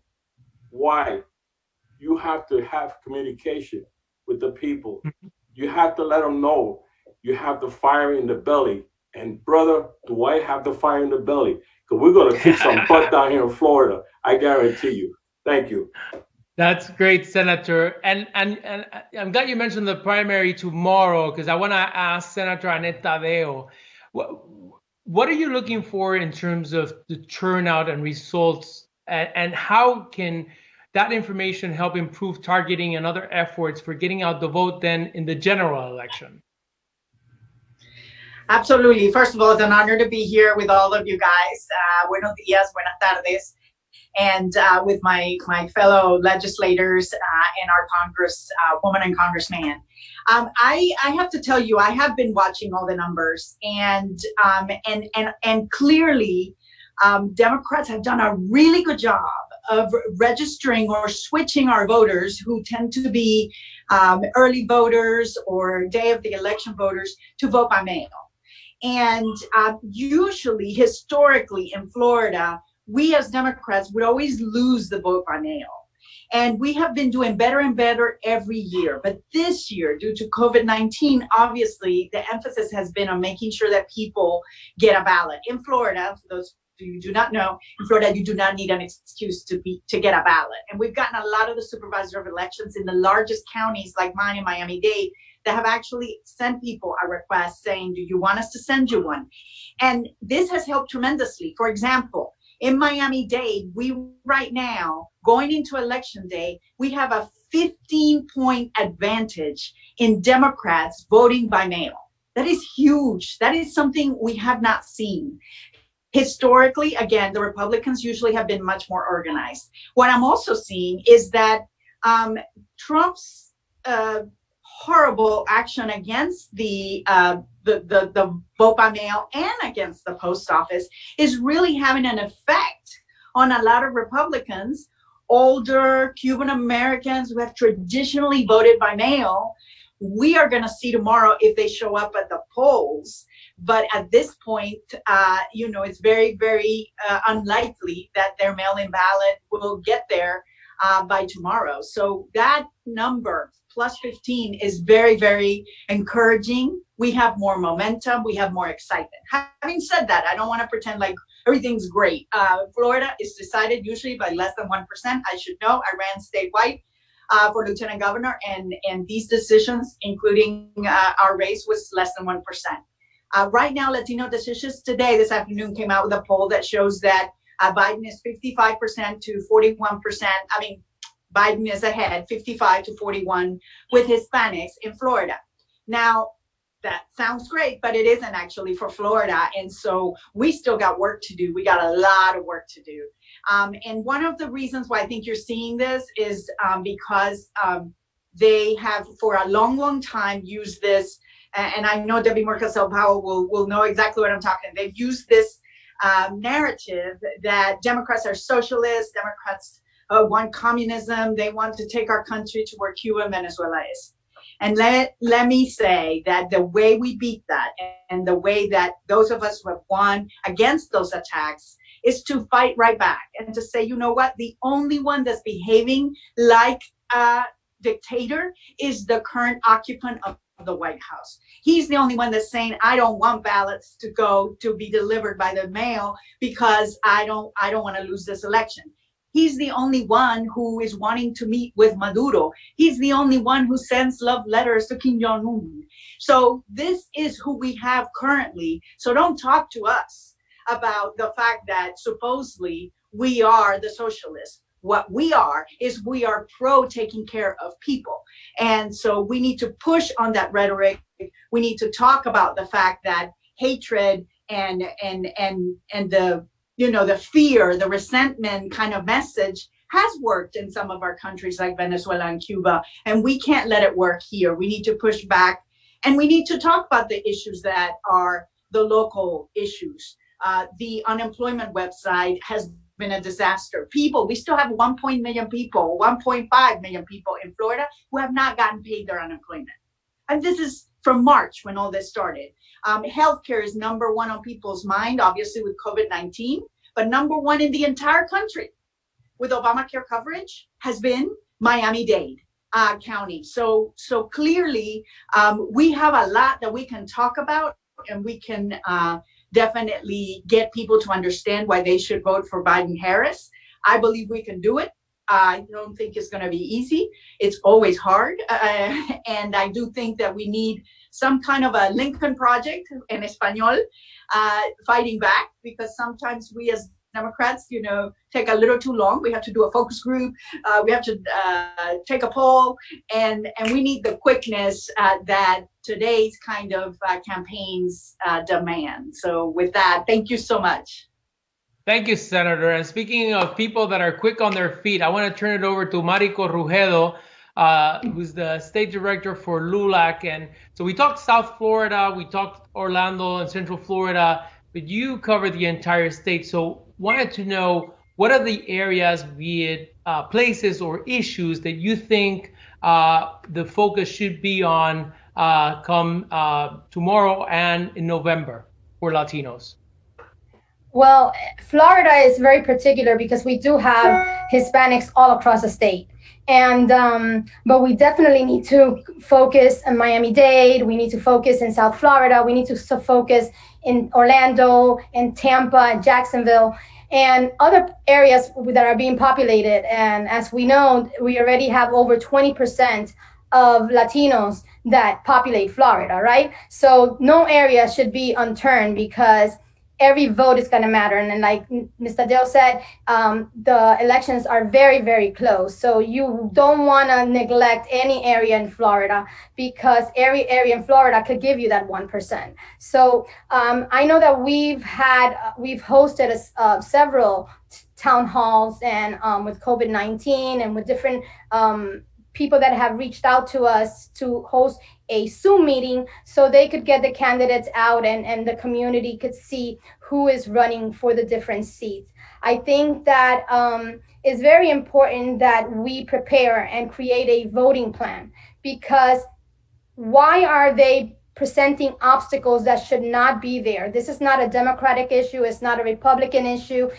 Why? You have to have communication with the people. You have to let them know you have the fire in the belly. And brother, do I have the fire in the belly? Because we're going to kick some butt down here in Florida. I guarantee you. Thank you. That's great, Senator. And I'm glad you mentioned the primary tomorrow, because I want to ask Senator Annette Tadeo, what are you looking for in terms of the turnout and results, and how can that information help improve targeting and other efforts for getting out the vote then in the general election? Absolutely. First of all, it's an honor to be here with all of you guys. Buenos días, buenas tardes. and with my fellow legislators and our woman and congressman. I have to tell you, I have been watching all the numbers, and clearly, Democrats have done a really good job of registering or switching our voters who tend to be early voters or day of the election voters to vote by mail. And usually, historically in Florida, we as Democrats would always lose the vote by mail. And we have been doing better and better every year. But this year, due to COVID-19, obviously, the emphasis has been on making sure that people get a ballot. In Florida, for those of you who do not know, in Florida, you do not need an excuse to get a ballot. And we've gotten a lot of the supervisor of elections in the largest counties like mine in Miami-Dade that have actually sent people a request saying, do you want us to send you one? And this has helped tremendously. For example, in Miami-Dade, we right now, going into election day, we have a 15-point advantage in Democrats voting by mail. That is huge. That is something we have not seen. Historically, again, the Republicans usually have been much more organized. What I'm also seeing is that Trump's horrible action against the vote by mail and against the post office is really having an effect on a lot of Republicans, older Cuban Americans who have traditionally voted by mail. We are going to see tomorrow if they show up at the polls. But at this point, it's very, very unlikely that their mail-in ballot will get there by tomorrow. So that number, plus 15, is very, very encouraging. We have more momentum. We have more excitement. Having said that, I don't want to pretend like everything's great. Florida is decided usually by less than 1%. I should know. I ran statewide for lieutenant governor, and these decisions, including our race, was less than 1%. Right now, Latino Decisions Today, this afternoon, came out with a poll that shows that Biden is 55% to 41%. I mean, Biden is ahead, 55 to 41, with Hispanics in Florida. Now, that sounds great, but it isn't actually for Florida. And so we still got work to do. We got a lot of work to do. And one of the reasons why I think you're seeing this is because they have, for a long, long time, used this. And I know Debbie Murcasel-Powell will know exactly what I'm talking. They've used this narrative that Democrats are socialists, Democrats want communism, they want to take our country to where Cuba and Venezuela is. And let me say that the way we beat that, and the way that those of us who have won against those attacks, is to fight right back and to say, you know what, the only one that's behaving like a dictator is the current occupant of the White House. He's the only one that's saying, I don't want ballots to be delivered by the mail because I don't want to lose this election. He's the only one who is wanting to meet with Maduro. He's the only one who sends love letters to Kim Jong-un. So this is who we have currently. So don't talk to us about the fact that supposedly we are the socialists. What we are is we are pro taking care of people. And so we need to push on that rhetoric. We need to talk about the fact that hatred and the the fear, the resentment kind of message has worked in some of our countries like Venezuela and Cuba, and we can't let it work here. We need to push back, and we need to talk about the issues that are the local issues. The unemployment website has been a disaster. We still have 1.5 million people in Florida who have not gotten paid their unemployment. And this is from March when all this started. Healthcare is number one on people's mind, obviously with COVID-19, but number one in the entire country with Obamacare coverage has been Miami-Dade County. So clearly we have a lot that we can talk about, and we can definitely get people to understand why they should vote for Biden-Harris. I believe we can do it. I don't think it's going to be easy. It's always hard. And I do think that we need some kind of a Lincoln Project in Espanol, fighting back, because sometimes we as Democrats, take a little too long. We have to do a focus group. We have to take a poll, and we need the quickness that today's kind of campaigns demand. So with that, thank you so much. Thank you, Senator. And speaking of people that are quick on their feet, I want to turn it over to Marico Rugedo, who's the state director for Lulac. And so we talked South Florida, we talked Orlando and Central Florida, but you cover the entire state. So wanted to know, what are the areas, be it places or issues that you think the focus should be on come tomorrow and in November for Latinos? Well, Florida is very particular because we do have Hispanics all across the state. And but we definitely need to focus in Miami-Dade. We need to focus in South Florida. We need to focus in Orlando and Tampa and Jacksonville and other areas that are being populated. And as we know, we already have over 20% of Latinos that populate Florida, right? So no area should be unturned because every vote is going to matter. And like Mr. Dale said, the elections are very, very close. So you don't want to neglect any area in Florida because every area in Florida could give you that 1%. So I know that we've hosted several town halls and with COVID-19 and with different people that have reached out to us to host a Zoom meeting so they could get the candidates out and the community could see who is running for the different seats. I think that it's very important that we prepare and create a voting plan, because why are they presenting obstacles that should not be there? This is not a Democratic issue. It's not a Republican issue.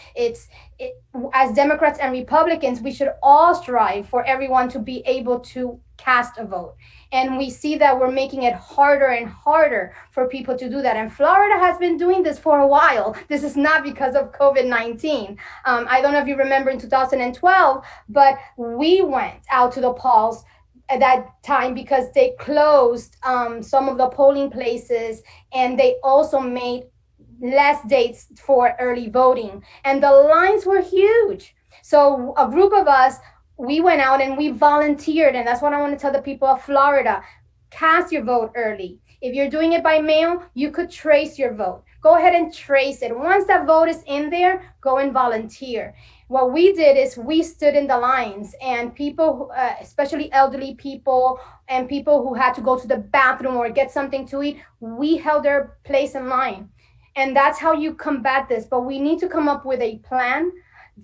As Democrats and Republicans, we should all strive for everyone to be able to cast a vote. And we see that we're making it harder and harder for people to do that. And Florida has been doing this for a while. This is not because of COVID-19. I don't know if you remember in 2012, but we went out to the polls at that time because they closed some of the polling places, and they also made less dates for early voting, and the lines were huge. So a group of us, we went out and we volunteered, and that's what I want to tell the people of Florida: cast your vote early. If you're doing it by mail, you could trace your vote. Go ahead and trace it. Once that vote is in there, go and volunteer. What we did is we stood in the lines, and people, especially elderly people and people who had to go to the bathroom or get something to eat, we held their place in line. And that's how you combat this. But we need to come up with a plan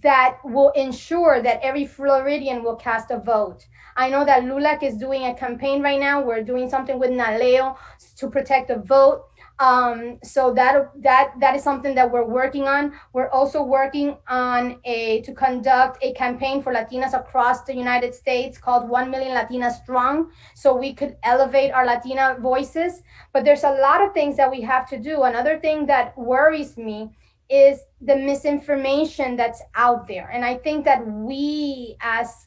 that will ensure that every Floridian will cast a vote. I know that Lulac is doing a campaign right now. We're doing something with Naleo to protect the vote. So that is something that we're working on. We're also working on to conduct a campaign for Latinas across the United States called 1 Million Latinas Strong, so we could elevate our Latina voices. But there's a lot of things that we have to do. Another thing that worries me is the misinformation that's out there. And I think that we as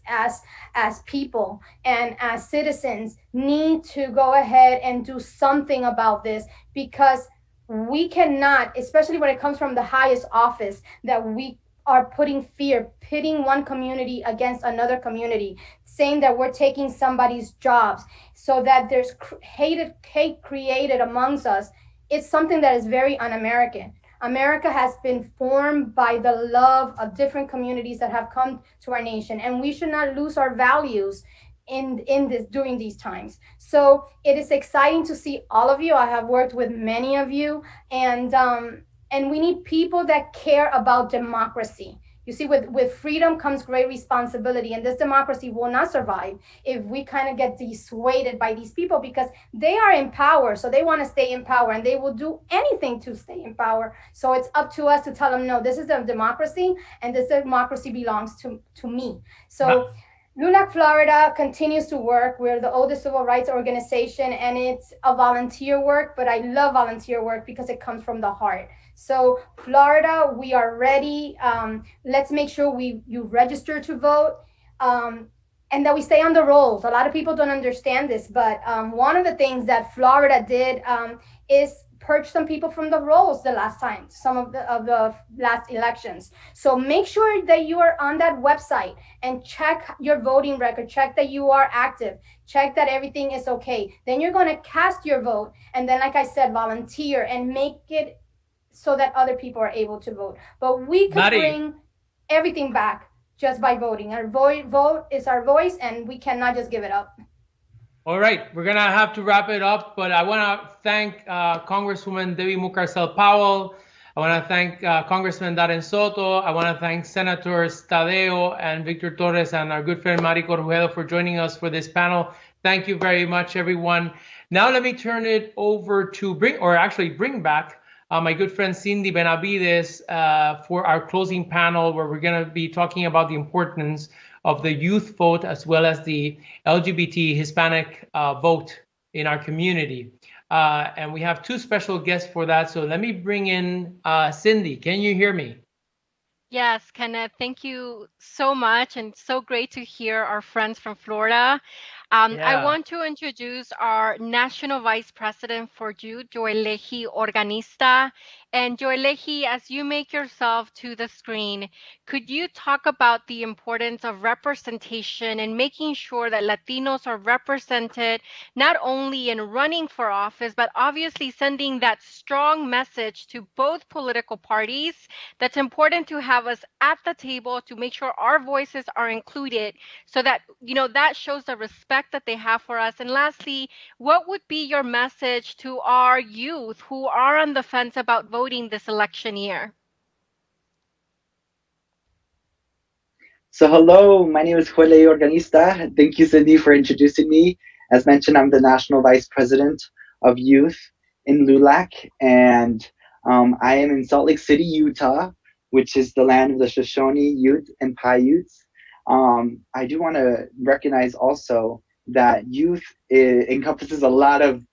people and as citizens need to go ahead and do something about this, because we cannot, especially when it comes from the highest office, that we are putting fear, pitting one community against another community, saying that we're taking somebody's jobs, so that there's hate created amongst us. It's something that is very un-American. America has been formed by the love of different communities that have come to our nation, and we should not lose our values during these times. So it is exciting to see all of you. I have worked with many of you, and we need people that care about democracy. You see, with freedom comes great responsibility, and this democracy will not survive if we kind of get dissuaded by these people, because they are in power, so they want to stay in power, and they will do anything to stay in power. So it's up to us to tell them, no, this is a democracy, and this democracy belongs to me. So Lulac, Florida continues to work. We're the oldest civil rights organization, and it's a volunteer work, but I love volunteer work because it comes from the heart. So Florida, we are ready. Let's make sure you register to vote, and that we stay on the rolls. A lot of people don't understand this, but one of the things that Florida did is purge some people from the rolls the last time, some of the last elections. So make sure that you are on that website and check your voting record, check that you are active, check that everything is okay. Then you're going to cast your vote, and then, like I said, volunteer and make it so that other people are able to vote. But we could bring everything back just by voting. Our vote is our voice, and we cannot just give it up. All right, we're gonna have to wrap it up, but I want to thank Congresswoman Debbie Mucarsel Powell. I want to thank Congressman Darren Soto. I want to thank Senators Tadeo and Victor Torres and our good friend Mari Corjuelo for joining us for this panel. Thank you very much, everyone. Now let me turn it over to bring back my good friend Cindy Benavides for our closing panel, where we're going to be talking about the importance of the youth vote as well as the LGBT Hispanic vote in our community. And we have two special guests for that. So let me bring in Cindy. Can you hear me? Yes, Kenneth, thank you so much, and so great to hear our friends from Florida. I want to introduce our National Vice President for Youth, Joeleji Organista. And Joeleji, as you make yourself to the screen, could you talk about the importance of representation and making sure that Latinos are represented, not only in running for office, but obviously sending that strong message to both political parties that's important to have us at the table to make sure our voices are included, so that, you know, that shows the respect that they have for us. And lastly, what would be your message to our youth who are on the fence about voting this election year? So hello, my name is Joeleji Organista. Thank you, Cindy, for introducing me. As mentioned, I'm the National Vice President of Youth in Lulac, and I am in Salt Lake City, Utah, which is the land of the Shoshone youth and Paiutes. I do want to recognize also that youth encompasses a lot of,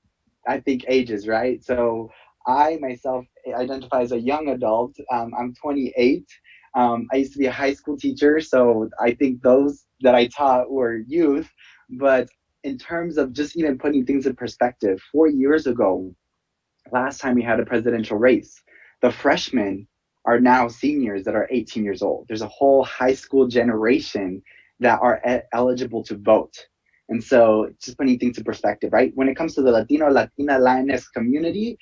I think, ages, right? So I myself identify as a young adult. I'm 28. I used to be a high school teacher, so I think those that I taught were youth. But in terms of just even putting things in perspective, 4 years ago, last time we had a presidential race, the freshmen are now seniors that are 18 years old. There's a whole high school generation that are eligible to vote. And so just putting things in perspective, right? When it comes to the Latino, Latina, Latinx community,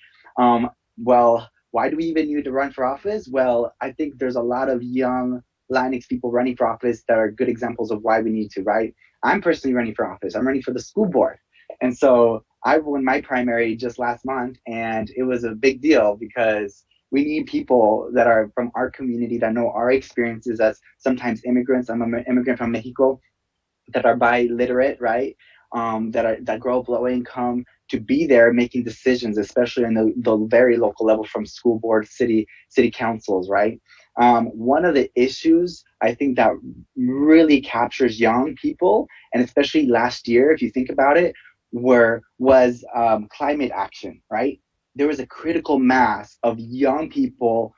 well, why do we even need to run for office? Well, I think there's a lot of young Latinx people running for office that are good examples of why we need to, right? I'm personally running for office. I'm running for the school board. And so I won my primary just last month, and it was a big deal because we need people that are from our community that know our experiences as sometimes immigrants. I'm an immigrant from Mexico, that are biliterate, right? That grow up low income, to be there making decisions, especially in the very local level, from school board, city councils, right? One of the issues I think that really captures young people, and especially last year, if you think about it, was climate action, right? There was a critical mass of young people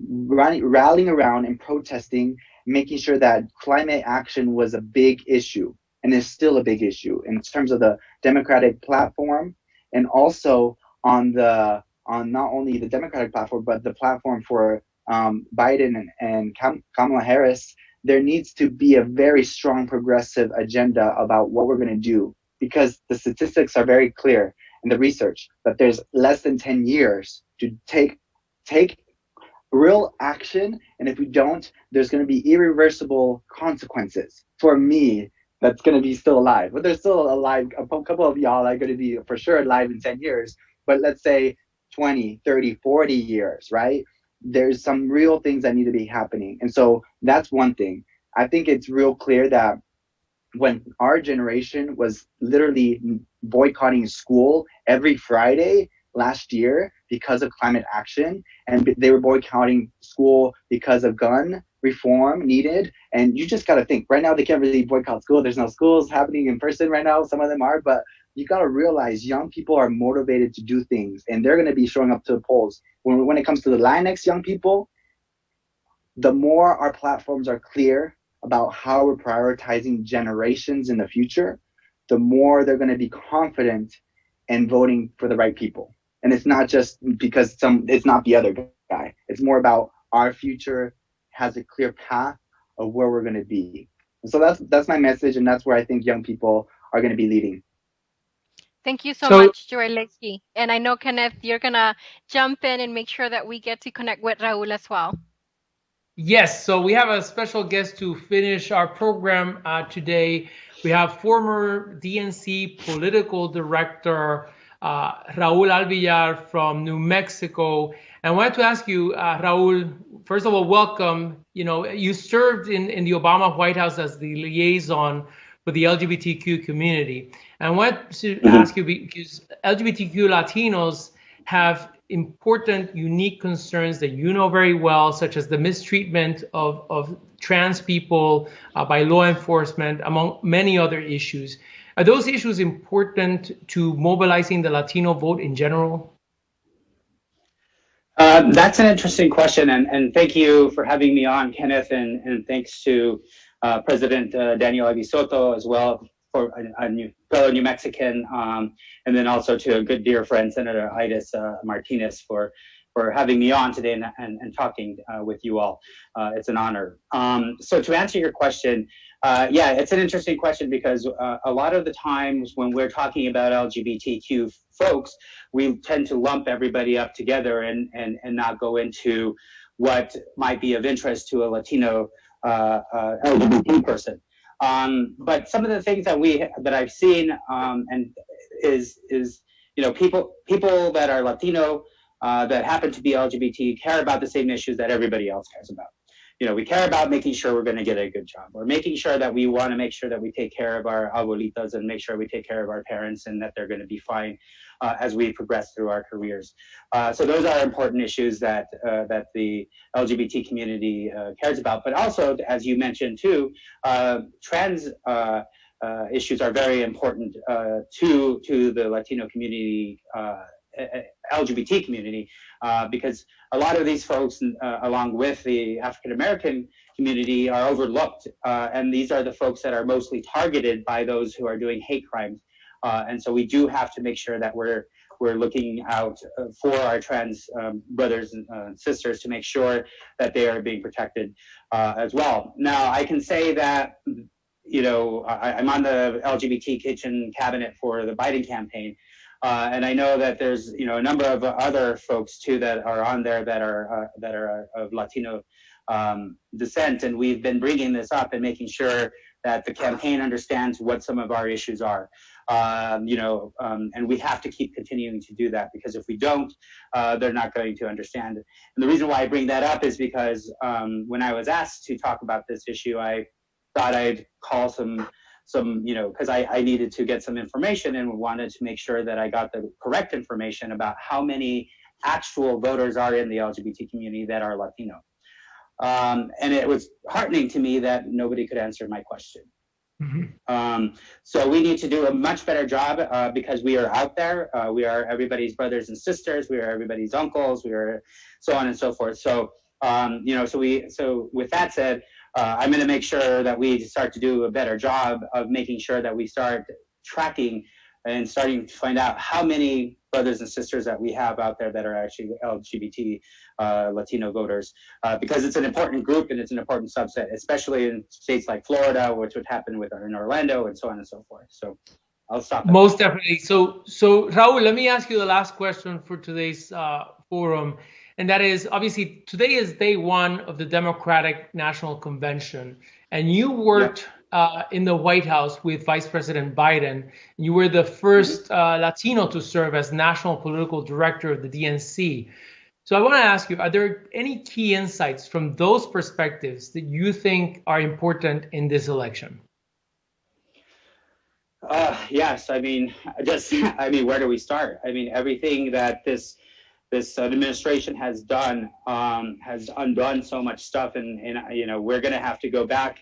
rallying around and protesting, making sure that climate action was a big issue, and is still a big issue in terms of the Democratic platform, and also on not only the Democratic platform, but the platform for Biden and Kamala Harris. There needs to be a very strong progressive agenda about what we're going to do, because the statistics are very clear in the research that there's less than 10 years to take real action, and if we don't, there's going to be irreversible consequences. For me, that's going to be still alive, but there's still alive. A couple of y'all are going to be for sure alive in 10 years, but let's say 20, 30, 40 years, right? There's some real things that need to be happening. And so that's one thing. I think it's real clear that when our generation was literally boycotting school every Friday last year because of climate action, and they were boycotting school because of gun reform needed. And you just got to think, right now they can't really boycott school. There's no schools happening in person right now. Some of them are, but you got to realize young people are motivated to do things, and they're going to be showing up to the polls. When it comes to the Latinx young people, the more our platforms are clear about how we're prioritizing generations in the future, the more they're going to be confident in voting for the right people. And it's not just because it's not the other guy. It's more about our future has a clear path of where we're going to be. And so that's my message, and that's where I think young people are going to be leading. Thank you so much, Joeleki. And I know, Kenneth, you're going to jump in and make sure that we get to connect with Raul as well. Yes, so we have a special guest to finish our program today. We have former DNC political director Raul Alvillar from New Mexico. And I wanted to ask you, Raul, first of all, welcome. You know, you served in the Obama White House as the liaison for the LGBTQ community. And I wanted to ask you, because LGBTQ Latinos have important, unique concerns that you know very well, such as the mistreatment of trans people by law enforcement, among many other issues. Are those issues important to mobilizing the Latino vote in general? That's an interesting question, and thank you for having me on, Kenneth, and thanks to President Daniel Avisoto as well, for a fellow New Mexican, and then also to a good dear friend, Senator Ides Martinez, for having me on today and talking with you all. It's an honor. So to answer your question, yeah, it's an interesting question because a lot of the times when we're talking about LGBTQ folks, we tend to lump everybody up together and not go into what might be of interest to a Latino LGBT person. But some of the things that I've seen and is you know, people that are Latino that happen to be LGBT care about the same issues that everybody else cares about. You know, we care about making sure we're going to get a good job, or making sure that we want to make sure that we take care of our abuelitas and make sure we take care of our parents and that they're going to be fine as we progress through our careers. So those are important issues that the LGBT community cares about. But also, as you mentioned too, trans issues are very important to the Latino community, LGBT community, because a lot of these folks, along with the African American community, are overlooked, and these are the folks that are mostly targeted by those who are doing hate crimes. And so we do have to make sure that we're looking out for our trans brothers and sisters to make sure that they are being protected as well. Now, I can say that, you know, I'm on the LGBT kitchen cabinet for the Biden campaign. And I know that there's, you know, a number of other folks too that are on there that are of Latino descent, and we've been bringing this up and making sure that the campaign understands what some of our issues are. You know, and we have to keep continuing to do that, because if we don't, they're not going to understand it. And the reason why I bring that up is because when I was asked to talk about this issue, I thought I'd call some, you know, because I needed to get some information and wanted to make sure that I got the correct information about how many actual voters are in the LGBT community that are Latino. And it was heartening to me that nobody could answer my question. So we need to do a much better job because we are out there. We are everybody's brothers and sisters. We are everybody's uncles. We are so on and so forth. So, you know, so with that said, I'm going to make sure that we start to do a better job of making sure that we start tracking and starting to find out how many brothers and sisters that we have out there that are actually LGBT Latino voters, because it's an important group and it's an important subset, especially in states like Florida, which would happen in Orlando and so on and so forth. So I'll stop. Most definitely. So Raul, let me ask you the last question for today's forum. And that is, obviously, today is day one of the Democratic National Convention. And you worked in the White House with Vice President Biden. You were the first Latino to serve as National Political Director of the DNC. So I want to ask you, are there any key insights from those perspectives that you think are important in this election? Yes, I mean, where do we start? I mean, everything that this administration has done has undone so much stuff, and you know, we're going to have to go back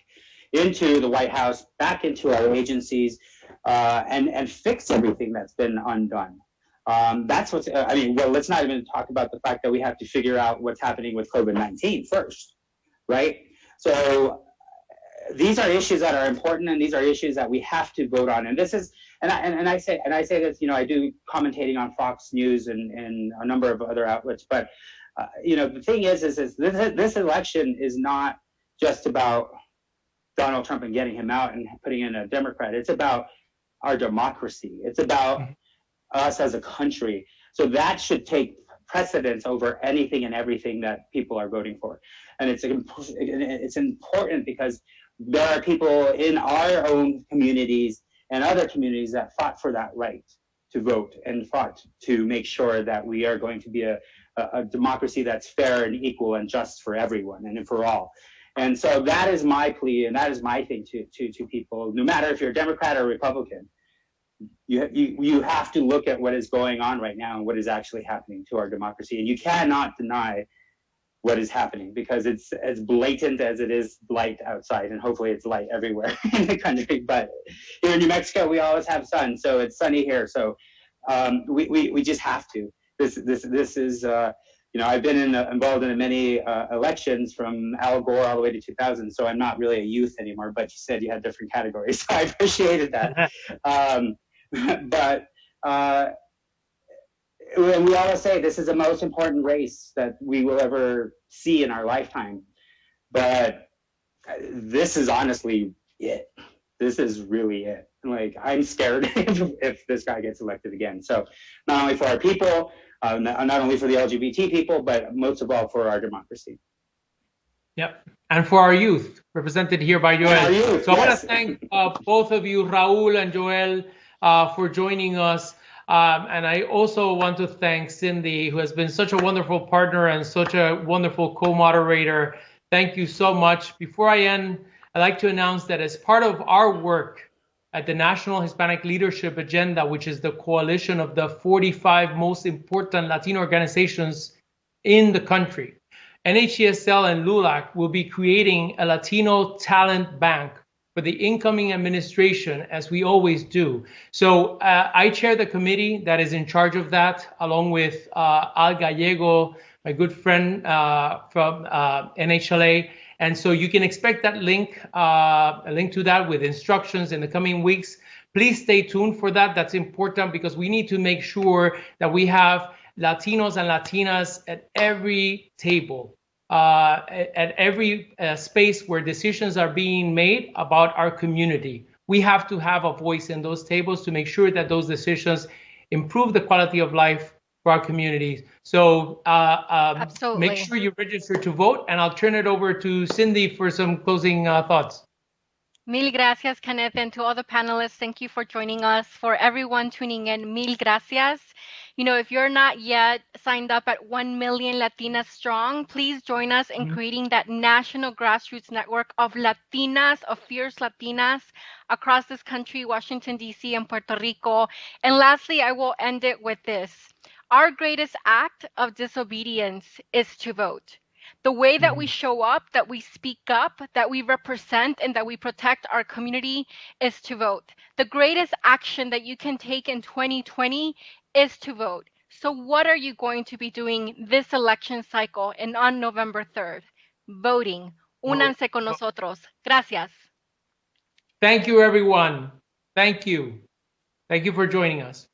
into the White House, back into our agencies, and fix everything that's been undone. That's what's. I mean, well, let's not even talk about the fact that we have to figure out what's happening with COVID-19 first, right? So these are issues that are important, and these are issues that we have to vote on. And this is. And I say this, you know, I do commentating on Fox News and a number of other outlets, but you know, the thing is this election is not just about Donald Trump and getting him out and putting in a Democrat. It's about our democracy. It's about us as a country. So that should take precedence over anything and everything that people are voting for. And it's important because there are people in our own communities and other communities that fought for that right to vote and fought to make sure that we are going to be a democracy that's fair and equal and just for everyone and for all. And so that is my plea, and that is my thing to people, no matter if you're a Democrat or Republican. You have to look at what is going on right now and what is actually happening to our democracy. And you cannot deny what is happening because it's as blatant as it is light outside, and hopefully it's light everywhere in the country. But here in New Mexico, we always have sun, so it's sunny here. So we just have to. This is I've been involved in many elections from Al Gore all the way to 2000, so I'm not really a youth anymore. But you said you had different categories, so I appreciated that. But and we always say this is the most important race that we will ever see in our lifetime. But this is honestly it. This is really it. Like, I'm scared if this guy gets elected again. So not only for our people, not only for the LGBT people, but most of all for our democracy. Yep. And for our youth, represented here by Joel. Youth, so I want yes. to thank both of you, Raul and Joel, for joining us. And I also want to thank Cindy, who has been such a wonderful partner and such a wonderful co-moderator. Thank you so much. Before I end, I'd like to announce that as part of our work at the National Hispanic Leadership Agenda, which is the coalition of the 45 most important Latino organizations in the country, NHCSL and Lulac will be creating a Latino talent bank for the incoming administration, as we always do. So I chair the committee that is in charge of that, along with Al Gallego, my good friend from NHLA. And so you can expect that link, a link to that with instructions in the coming weeks. Please stay tuned for that. That's important because we need to make sure that we have Latinos and Latinas at every table, at every space where decisions are being made about our community. We have to have a voice in those tables to make sure that those decisions improve the quality of life for our communities. So make sure you register to vote, and I'll turn it over to Cindy for some closing thoughts. Mil gracias, Kenneth, and to all the panelists, thank you for joining us. For everyone tuning in, mil gracias. You know, if you're not yet signed up at 1 Million Latinas Strong, please join us in creating that national grassroots network of Latinas, of fierce Latinas across this country, Washington, D.C. and Puerto Rico. And lastly, I will end it with this. Our greatest act of disobedience is to vote. The way that we show up, that we speak up, that we represent, and that we protect our community is to vote. The greatest action that you can take in 2020 is to vote. So what are you going to be doing this election cycle and on November 3rd? Voting. Únanse con nosotros. Gracias. Thank you, everyone. Thank you. Thank you for joining us.